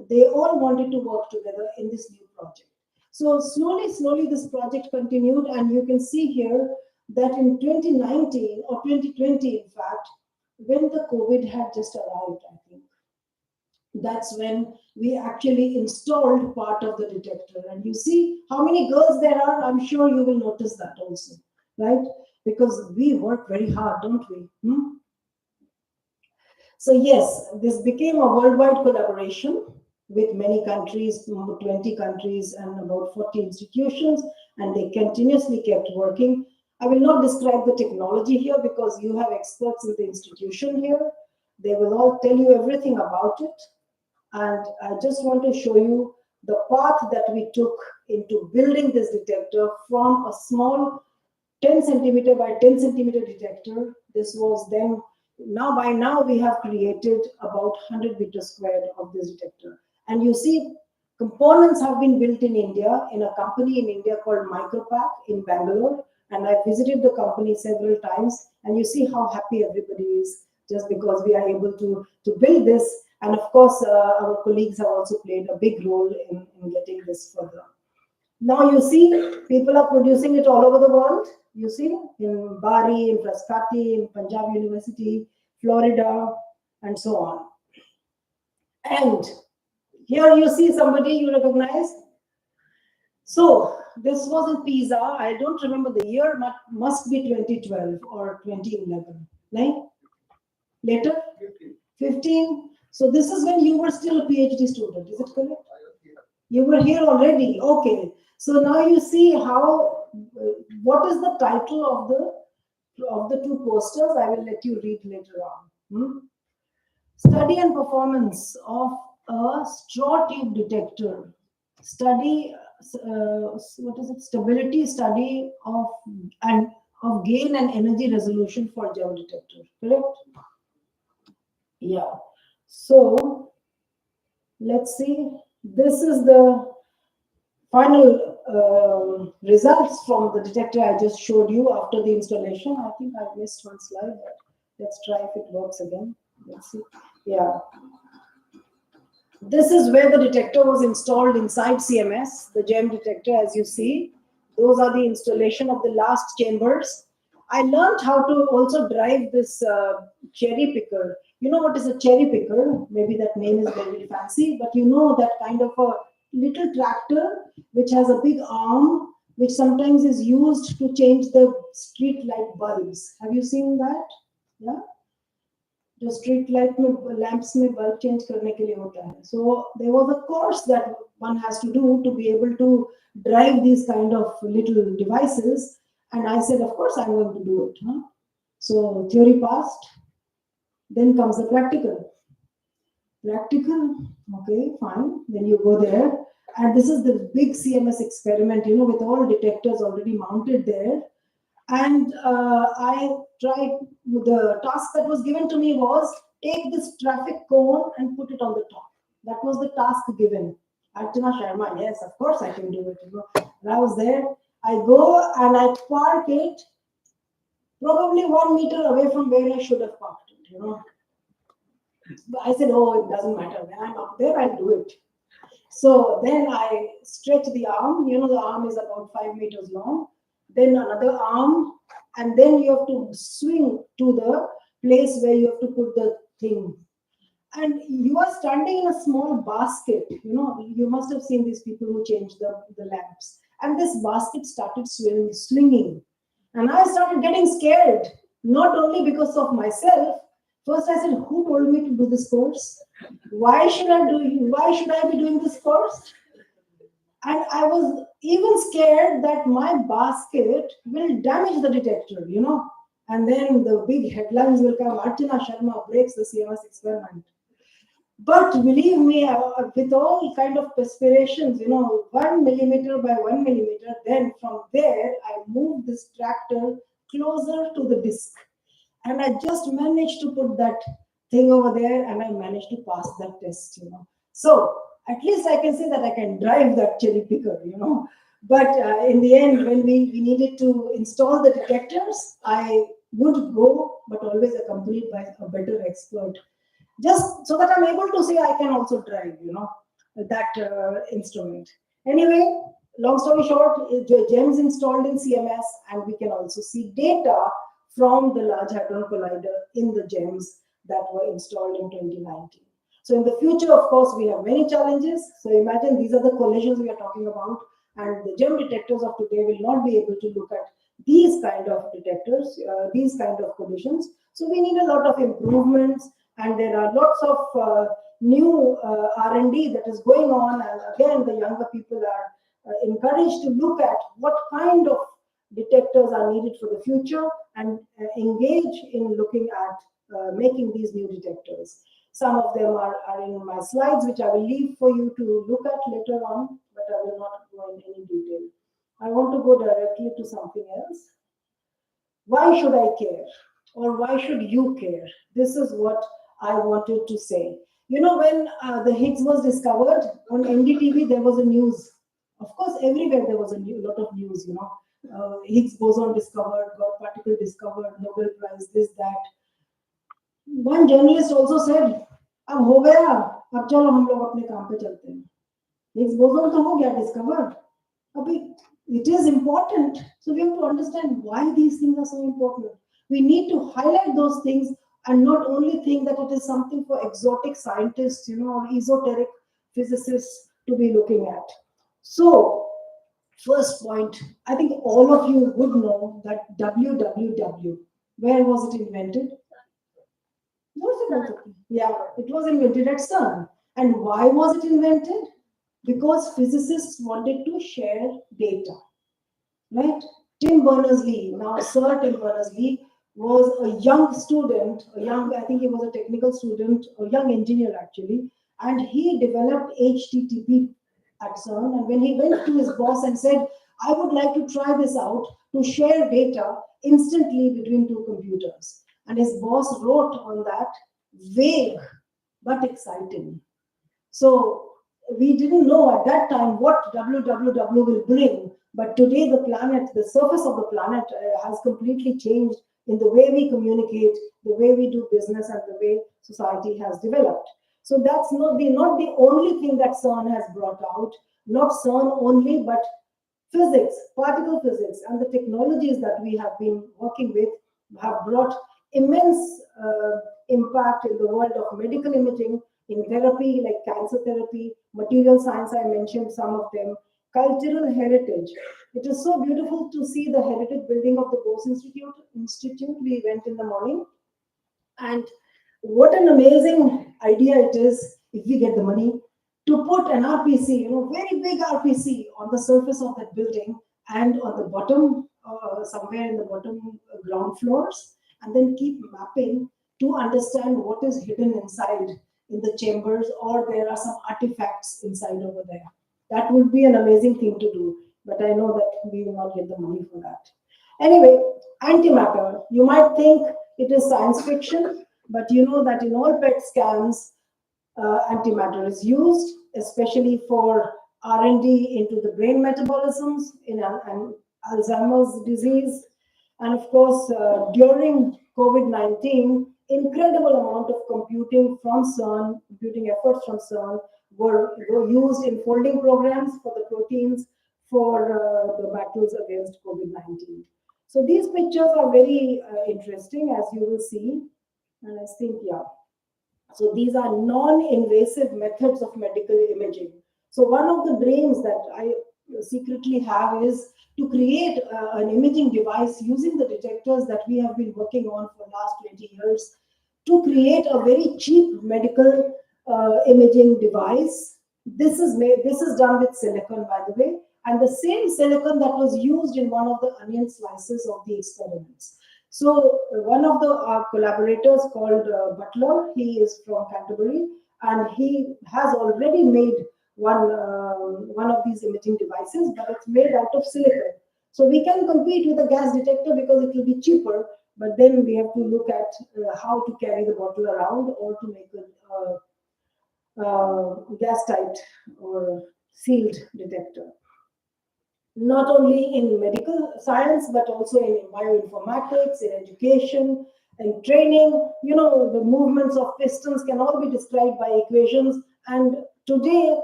They all wanted to work together in this new project. So slowly, slowly, this project continued, and you can see here that in 2019 or 2020, in fact, when the COVID had just arrived, I think that's when we actually installed part of the detector. And you see how many girls there are. I'm sure you will notice that also, right? Because we work very hard, don't we? So yes, this became a worldwide collaboration with many countries, 20 countries and about 40 institutions, and they continuously kept working. I will not describe the technology here because you have experts in the institution here. They will all tell you everything about it. And I just want to show you the path that we took into building this detector from a small 10 centimeter by 10 centimeter detector. This was then, by now we have created about 100 meters squared of this detector. And you see, components have been built in India, in a company in India called Micropack in Bangalore. And I visited the company several times, and you see how happy everybody is just because we are able to build this. And of course, our colleagues have also played a big role in getting this further. Now you see, people are producing it all over the world. You see, in Bari, in Frascati, in Punjab University, Florida, and so on. And here you see somebody you recognize. So this was in Pisa. I don't remember the year, but must be 2012 or 2011. Right? Later? 15. So this is when you were still a PhD student. Is it correct? You were here already. Okay. So now you see how, what is the title of the two posters? I will let you read later on. Study and performance of a straw tube detector. Study, what is it? Stability study of gain and energy resolution for gem detector. Correct? Yeah. So let's see. This is the final results from the detector I just showed you after the installation. I think I missed one slide, but let's try if it works again. Let's see. Yeah. This is where the detector was installed inside CMS, the gem detector, as you see. Those are the installation of the last chambers. I learned how to also drive this cherry picker. You know what is a cherry picker? Maybe that name is very fancy, but you know that kind of a little tractor which has a big arm, which sometimes is used to change the street light bulbs. Have you seen that? Yeah. जो street light में lamps में bulb change करने के लिए होता है. So there was a course that one has to do to be able to drive these kind of little devices, and I said, of course I'm going to do it. Huh? So theory passed, then comes the practical. Okay, fine. Then you go there, and this is the big CMS experiment, you know, with all detectors already mounted there. And I tried, the task that was given to me was take this traffic cone and put it on the top. That was the task given. Archana Sharma, yes, of course I can do it. You know. And I was there. I go and I park it probably 1 meter away from where I should have parked it. You know. I said, oh, it doesn't matter. When I'm up there, I'll do it. So then I stretch the arm. You know, the arm is about 5 meters long. Then another arm, and then you have to swing to the place where you have to put the thing. And you are standing in a small basket. You know, you must have seen these people who change the lamps. And this basket started swinging. And I started getting scared, not only because of myself. First I said, who told me to do this course? Why should I be doing this course? And I was even scared that my basket will damage the detector, you know. And then the big headlines will come, Archana Sharma breaks the CMS experiment. But believe me, with all kind of perspirations, you know, 1 millimeter by 1 millimeter, then from there, I moved this tractor closer to the disc. And I just managed to put that thing over there, and I managed to pass that test, you know. So at least I can say that I can drive that cherry picker, you know. But in the end, when we needed to install the detectors, I would go, but always accompanied by a better expert, just so that I'm able to say I can also drive, you know, that instrument. Anyway, long story short, GEMS installed in CMS, and we can also see data from the Large Hadron Collider in the GEMS that were installed in 2019. So in the future, of course, we have many challenges. So imagine these are the collisions we are talking about, and the GEM detectors of today will not be able to look at these kind of detectors, these kind of collisions. So we need a lot of improvements, and there are lots of new R&D that is going on. And again, the younger people are encouraged to look at what kind of detectors are needed for the future and engage in looking at making these new detectors. Some of them are in my slides, which I will leave for you to look at later on, but I will not go in any detail. I want to go directly to something else. Why should I care? Or why should you care? This is what I wanted to say. You know, when the Higgs was discovered on NDTV, there was a news. Of course, everywhere there was a lot of news, you know. Higgs boson discovered, God particle discovered, Nobel Prize, this, that. One journalist also said, अब हो गया, अब चलो हम लोग अपने काम पे चलते हैं. Higgs boson तो हो गया discovered. अभी it is important. So we have to understand why these things are so important. We need to highlight those things and not only think that it is something for exotic scientists, you know, or esoteric physicists to be looking at. So, first point, I think all of you would know that www, where was it invented? Yeah, it was invented at CERN. And why was it invented? Because physicists wanted to share data, right? Tim Berners-Lee, now Sir Tim Berners-Lee, was a young student, I think he was a technical student, a young engineer actually, and he developed HTTP at CERN. And when he went to his boss and said, I would like to try this out to share data instantly between two computers. And his boss wrote on that, vague but exciting. So we didn't know at that time what www will bring, but today the planet, the surface of the planet has completely changed in the way we communicate, the way we do business, and the way society has developed. So that's not the only thing that CERN has brought out, not CERN only, but physics, particle physics, and the technologies that we have been working with have brought immense impact in the world of medical imaging, in therapy like cancer therapy, material science, I mentioned some of them, cultural heritage. It is so beautiful to see the heritage building of the Bose Institute. We went in the morning, and what an amazing idea it is if we get the money to put an RPC, very big RPC on the surface of that building and on the bottom, somewhere in the bottom ground floors, and then keep mapping to understand what is hidden inside in the chambers, or there are some artifacts inside over there. That would be an amazing thing to do, but I know that we will not get the money for that. Anyway, antimatter. You might think it is science fiction, but you know that in all PET scans, antimatter is used, especially for R&D into the brain metabolisms in an Alzheimer's disease. And of course, during COVID-19, incredible amount of computing from CERN, computing efforts from CERN were used in folding programs for the proteins for the battles against COVID-19. So these pictures are very interesting, as you will see. And I think, yeah. So these are non-invasive methods of medical imaging. So one of the dreams that I secretly have is to create an imaging device using the detectors that we have been working on for the last 20 years to create a very cheap medical imaging device. This is done with silicon, by the way, and the same silicon that was used in one of the onion slices of the experiments. So one of the collaborators called Butler, he is from Canterbury, and he has already made one of these imaging devices, but it's made out of silicon. So we can compete with a gas detector because it will be cheaper, but then we have to look at how to carry the bottle around or to make a gas tight or sealed detector. Not only in medical science, but also in bioinformatics, in education, and training. The movements of pistons can all be described by equations. And today,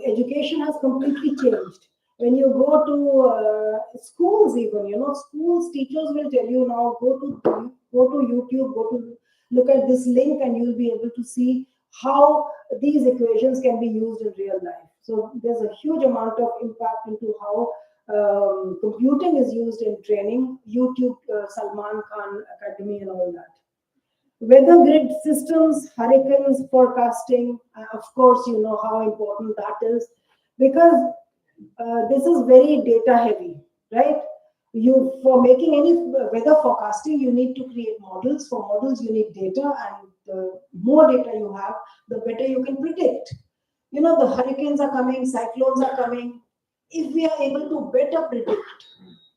education has completely changed. When you go to schools, even, schools teachers will tell you now, go to YouTube, go to look at this link, and you'll be able to see how these equations can be used in real life. So there's a huge amount of impact into how computing is used in training, YouTube, Salman Khan Academy and all that. Weather grid systems, hurricanes forecasting, of course, you know how important that is, because this is very data heavy, right? For making any weather forecasting, you need to create models. For models, you need data, and the more data you have, the better you can predict. The hurricanes are coming, cyclones are coming. If we are able to better predict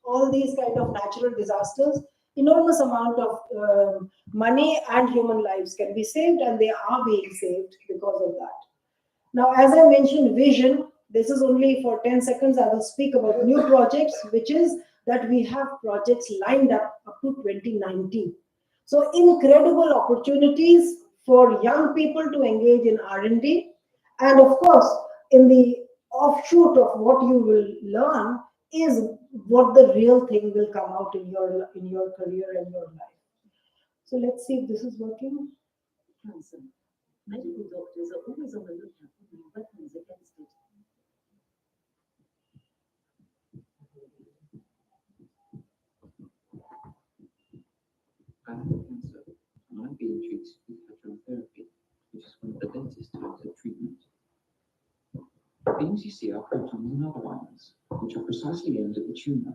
all these kind of natural disasters, enormous amount of money and human lives can be saved, and they are being saved because of that. Now, as I mentioned, vision, this is only for 10 seconds. I will speak about new projects, which is that we have projects lined up to 2019. So incredible opportunities for young people to engage in R&D. And of course, in the offshoot of what you will learn is what the real thing will come out in your career and your life. So let's see if this is working. Cancer. Medical doctors are always on the lookout for new weapons against it. I have cancer, and I'm being treated with radiotherapy, which is one of the dentist types of treatment. Beams you see are protons and other ions, which are precisely aimed at the tumour.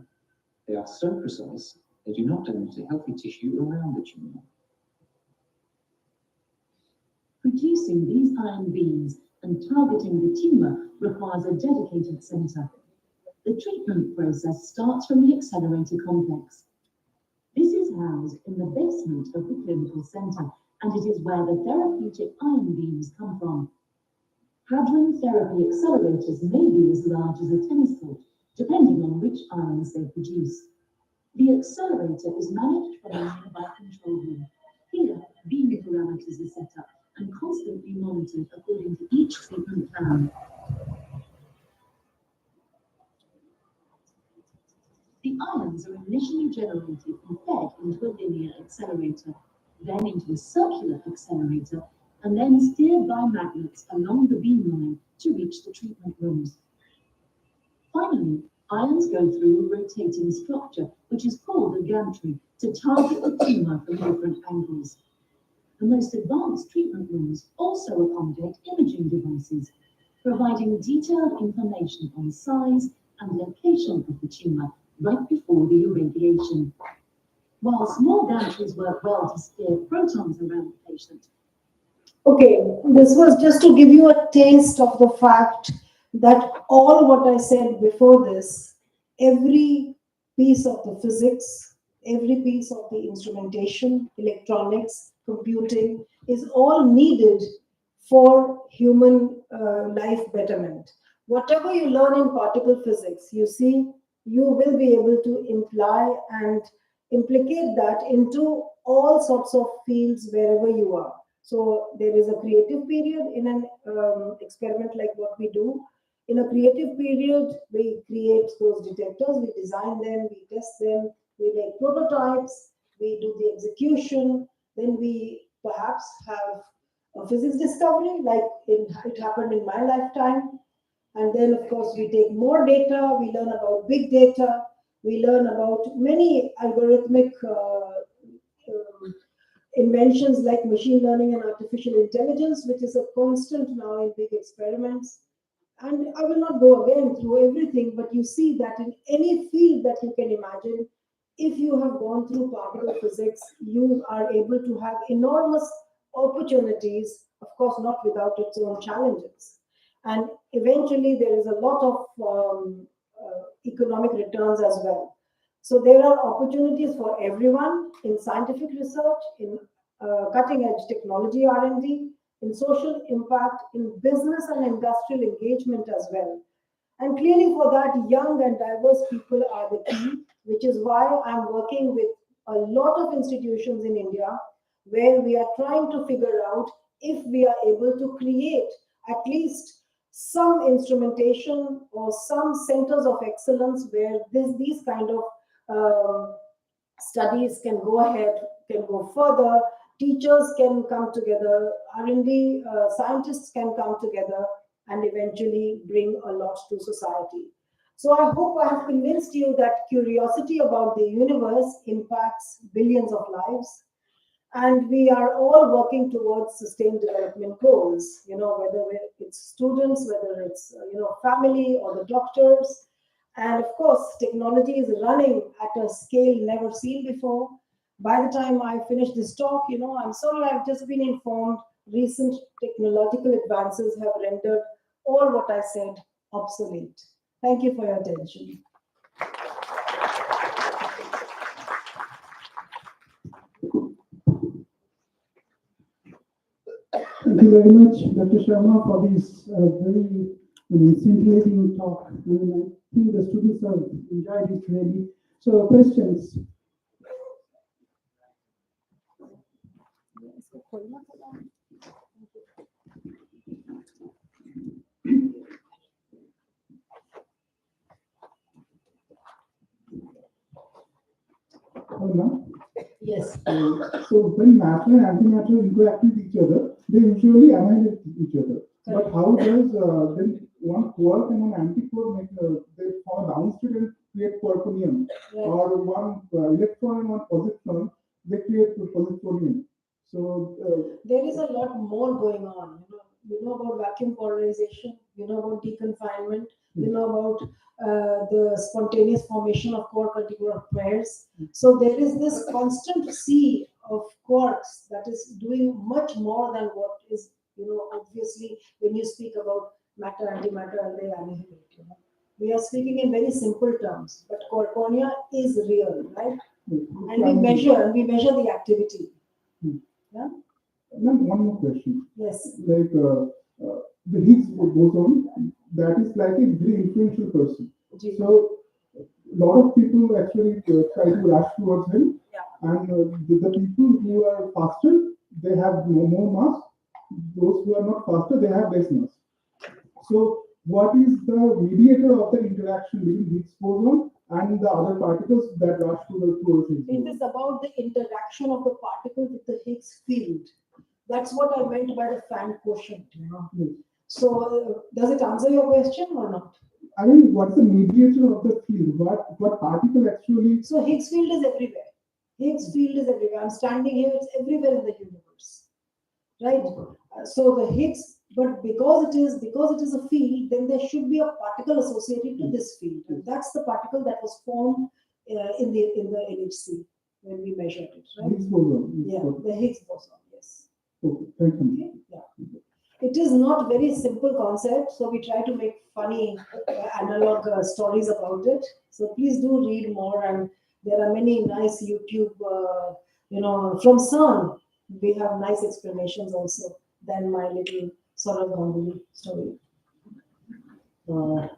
They are so precise, they do not damage the healthy tissue around the tumour. Producing these ion beams and targeting the tumour requires a dedicated centre. The treatment process starts from the accelerator complex. This is housed in the basement of the clinical centre, and it is where the therapeutic ion beams come from. Hadron therapy accelerators may be as large as a tennis court, depending on which ions they produce. The accelerator is managed from a nearby control room. Here, beam parameters are set up and constantly monitored according to each treatment plan. The ions are initially generated and fed into a linear accelerator. then into a circular accelerator, and then steered by magnets along the beamline to reach the treatment rooms. Finally, ions go through a rotating structure, which is called a gantry, to target the tumor from different angles. The most advanced treatment rooms also accommodate imaging devices, providing detailed information on size and location of the tumor right before the irradiation. While small gantries work well to steer protons around the patient. Okay, this was just to give you a taste of the fact that all what I said before this, every piece of the physics, every piece of the instrumentation, electronics, computing is all needed for human life betterment. Whatever you learn in particle physics, you see, you will be able to imply and implicate that into all sorts of fields wherever you are. So there is a creative period in an experiment like what we do. In a creative period, we create those detectors, we design them, we test them, we make prototypes, we do the execution, then we perhaps have a physics discovery like it happened in my lifetime. And then, of course, we take more data, we learn about big data, we learn about many algorithmic inventions like machine learning and artificial intelligence, which is a constant now in big experiments. And I will not go again through everything, but you see that in any field that you can imagine, if you have gone through particle physics, you are able to have enormous opportunities, of course, not without its own challenges. And eventually, there is a lot of economic returns as well. So there are opportunities for everyone in scientific research, in cutting edge technology R&D, in social impact, in business and industrial engagement as well. And clearly for that, young and diverse people are the key, which is why I'm working with a lot of institutions in India where we are trying to figure out if we are able to create at least some instrumentation or some centers of excellence where these kind of studies can go ahead, can go further, teachers can come together, R&D scientists can come together and eventually bring a lot to society. So I hope I have convinced you that curiosity about the universe impacts billions of lives. And we are all working towards sustained development goals, whether it's students, whether it's, family or the doctors. And of course, technology is running at a scale never seen before. By the time I finish this talk, I'm sorry, I've just been informed recent technological advances have rendered all what I said obsolete. Thank you for your attention. Thank you very much, Dr. Sharma, for this very scintillating talk. I think the students have enjoyed it really. So, questions? Yes. So when matter and antimatter interact with each other, they usually annihilate each other. But how does then one quark and one antiquark make they form a downstate and create quarkonium, or one electron and one positron they create positronium? So there is a lot more going on. You know about vacuum polarization. You know about deconfinement. You know about the spontaneous formation of quark-antiquark pairs. So there is this constant sea of quarks that is doing much more than what is, obviously when you speak about matter, antimatter, and they annihilate. We are speaking in very simple terms, but quarkonia is real, right? And we measure the activity. Yeah. Then one more question. Yes. Like the Higgs boson, that is like a very influential person. So a lot of people actually try to rush towards him, and the people who are faster, they have more mass. Those who are not faster, they have less mass. So what is the mediator of the interaction between Higgs boson and the other particles that rush to the towards Higgs It boson. is about the interaction of the particle with the Higgs field. That's what I meant by the fan quotient, you know. Yes. So, does it answer your question or not? I mean, what's the mediator of the field? What particle actually? So, Higgs field is everywhere. Higgs field is everywhere. I'm standing here, it's everywhere in the universe, right? So the Higgs, but because it is a field, then there should be a particle associated to this field, and that's the particle that was formed in the LHC when we measured it, right? Higgs boson. Yeah, the Higgs boson. Yes. Okay, thank you. Okay. Yeah. It is not very simple concept, so we try to make funny analog stories about it. So please do read more, and there are many nice YouTube, from CERN. We have nice explanations also than my little sort of Ganguli story.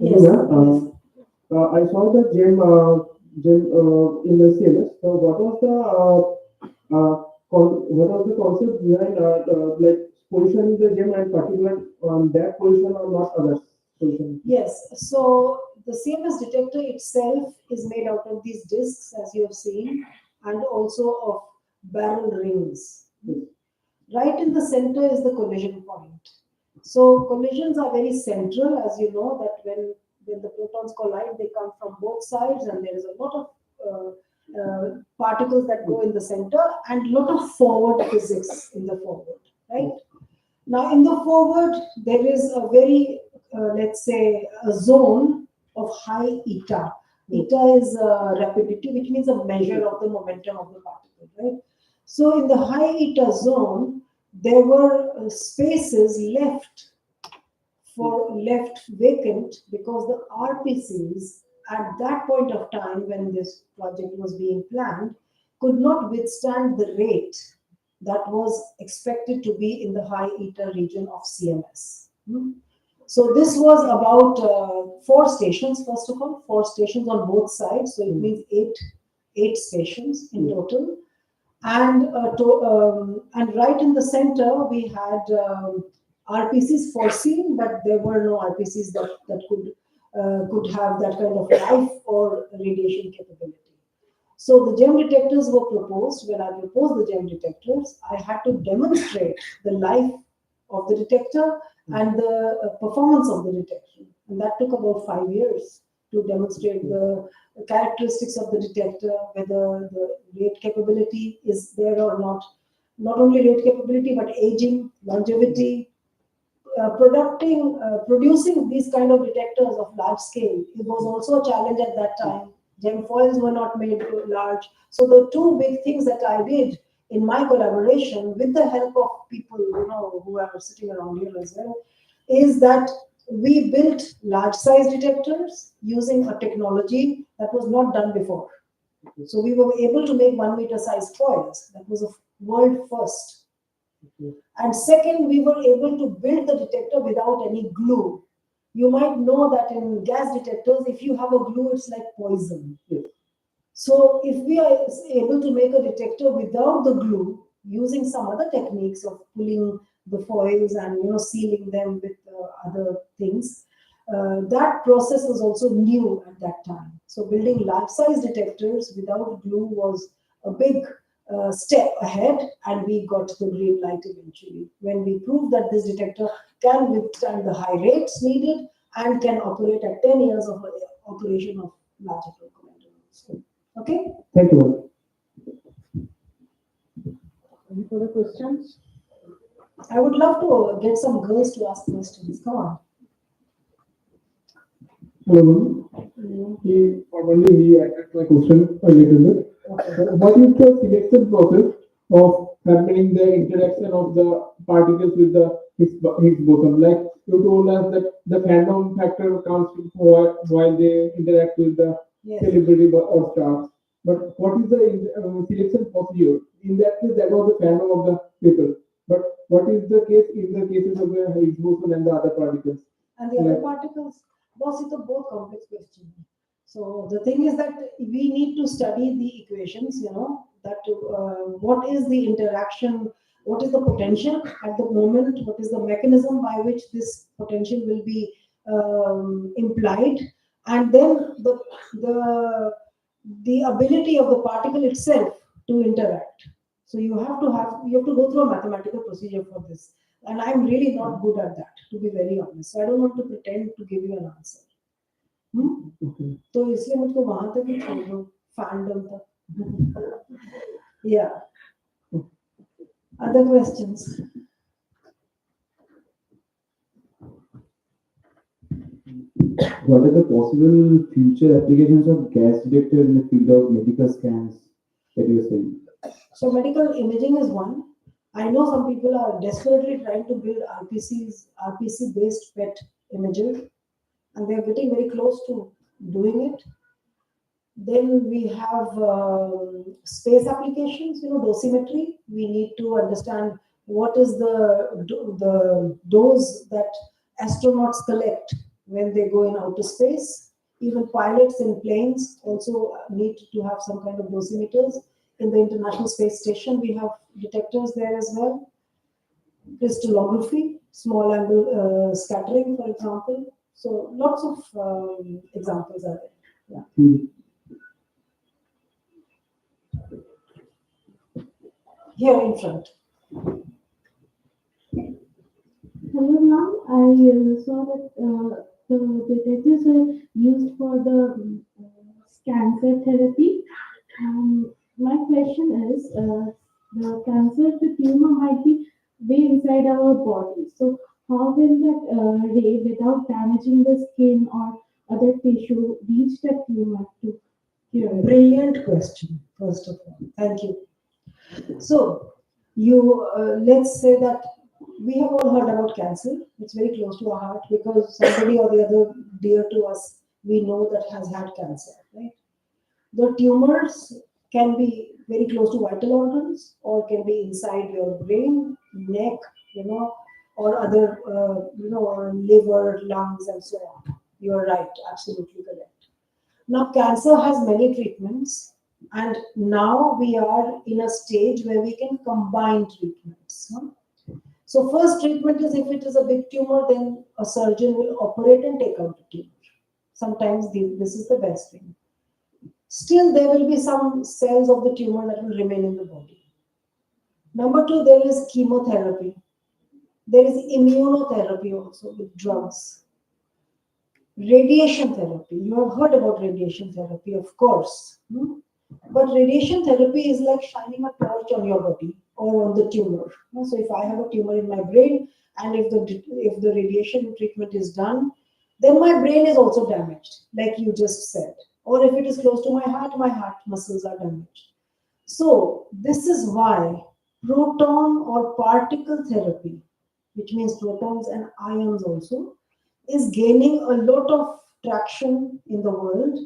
Yes. I saw the gem in the syllabus. So what was the concept behind like positioning the gem and particular on that position or not other position? Yes, so the CMS detector itself is made out of these discs, as you have seen, and also of barrel rings. Right in the center is the collision point. So collisions are very central, as you know, that when the protons collide, they come from both sides, and there is a lot of particles that go in the center, and a lot of forward physics in the forward, right? Now, in the forward, there is a very, let's say, a zone of high eta. Eta is rapidity, which means a measure of the momentum of the particle, right? So, in the high eta zone, there were spaces left vacant because the RPCs at that point of time when this project was being planned could not withstand the rate that was expected to be in the high eta region of CMS. So this was about 4 stations, first of all, 4 stations on both sides. So it means eight stations in total. And right in the center, we had RPCs foreseen, but there were no RPCs that could have that kind of life or radiation capability. So the gem detectors were proposed. When I proposed the gem detectors, I had to demonstrate the life of the detector and the performance of the detector. And that took about 5 years to demonstrate the characteristics of the detector, whether the rate capability is there or not. Not only rate capability, but aging, longevity, producing these kind of detectors of large scale. It was also a challenge at that time. Gem foils were not made large. So the 2 big things that I did in my collaboration with the help of people, who are sitting around here as well, is that we built large size detectors using a technology that was not done before. So we were able to make 1 meter size foils. That was a world first. And second, we were able to build the detector without any glue. You might know that in gas detectors, if you have a glue, it's like poison. So if we are able to make a detector without the glue, using some other techniques of pulling the foils and sealing them with other things, that process was also new at that time. So building large size detectors without glue was a big step ahead, and we got the green light eventually when we proved that this detector can withstand the high rates needed and can operate at 10 years of operation of large commander. Okay? Thank you. Any further questions? I would love to get some girls to ask questions. Come on. Hello. He added my question a little bit. What is the selection process of happening the interaction of the particles with the Higgs boson? Like you told us that the phantom factor comes while they interact with the celebrity or stars. But what is the selection procedure? In that case, that was the phantom of the people. But what is the case in the cases of the Higgs boson and the other particles? And the other particles? Boss, it's a both complex question. So the thing is that we need to study the equations, that what is the interaction, what is the potential at the moment, what is the mechanism by which this potential will be implied, and then the ability of the particle itself to interact. So you have to go through a mathematical procedure for this, and I'm really not good at that, to be very honest. So I don't want to pretend to give you an answer. तो इसलिए मुझको वहां तक ही छोड़ दो, fandom तक. Yeah. Other questions? What are the possible future applications of gas detector in the field of medical scans that you're saying? So medical imaging is one. I know some people are desperately trying to build RPC-based PET imager, and they're getting very close to doing it. Then we have space applications, dosimetry. We need to understand what is the dose that astronauts collect when they go in outer space. Even pilots in planes also need to have some kind of dosimeters. In the International Space Station, we have detectors there as well. Crystallography, small angle scattering, for example. So lots of examples are there. Yeah. Here in front. Hello, ma'am. I saw that the detectors are used for the cancer therapy. My question is, the cancer, the tumor might be way inside our body. So how will that ray, without damaging the skin or other tissue, reach the tumor to cure it? Brilliant question, first of all. Thank you. So, let's say that we have all heard about cancer. It's very close to our heart because somebody or the other dear to us, we know that has had cancer, right? The tumors can be very close to vital organs or can be inside your brain, neck, or other, or liver, lungs, and so on. You're right, absolutely correct. Now, cancer has many treatments, and now we are in a stage where we can combine treatments. So first treatment is, if it is a big tumor, then a surgeon will operate and take out the tumor. Sometimes this is the best thing. Still, there will be some cells of the tumor that will remain in the body. Number two, there is chemotherapy. There is immunotherapy also with drugs. Radiation therapy. You have heard about radiation therapy, of course. But radiation therapy is like shining a torch on your body or on the tumor. So if I have a tumor in my brain, and if the radiation treatment is done, then my brain is also damaged, like you just said. Or if it is close to my heart muscles are damaged. So this is why proton or particle therapy, which means protons and ions also, is gaining a lot of traction in the world.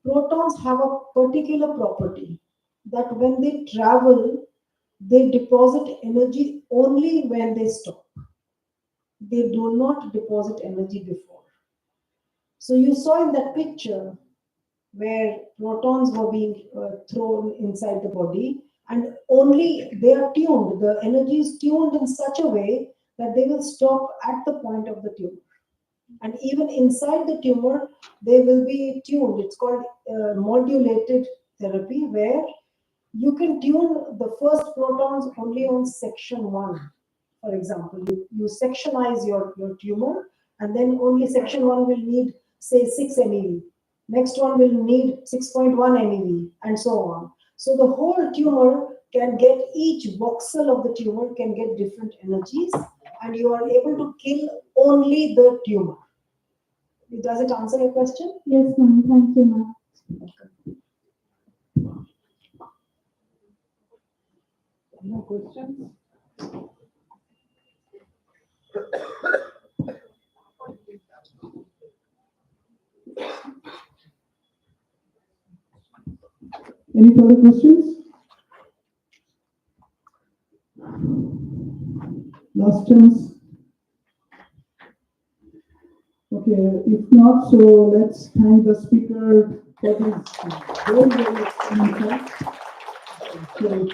Protons have a particular property that when they travel, they deposit energy only when they stop. They do not deposit energy before. So you saw in that picture where protons were being thrown inside the body, and only they are tuned. The energy is tuned in such a way that they will stop at the point of the tumor. And even inside the tumor, they will be tuned. It's called modulated therapy, where you can tune the first protons only on section 1. For example, you sectionize your tumor, and then only section 1 will need, say, 6 MeV. Next one will need 6.1 MeV, and so on. So the whole tumor can get, each voxel of the tumor can get different energies, and you are able to kill only the tumor. Does it answer your question? Yes, ma'am. Thank you, ma'am. More questions? Any further questions? Last chance. Okay, if not, so let's thank the speaker for this very, very excellent talk. So,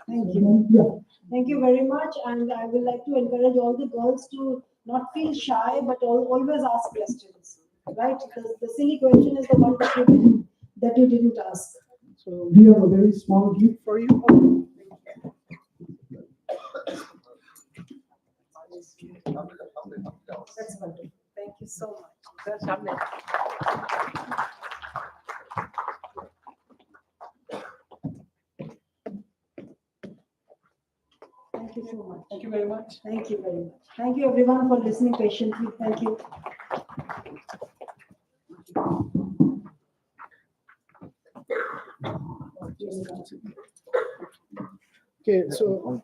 Thank you. yeah. Thank you very much. And I would like to encourage all the girls to not feel shy, but always ask questions. right? The silly question is the one that you didn't ask. So we have a very small gift for you. That's wonderful. Thank you so much. Thank you so much. Thank you very much. Thank you very much. Thank you everyone for listening patiently. Thank you. Okay, so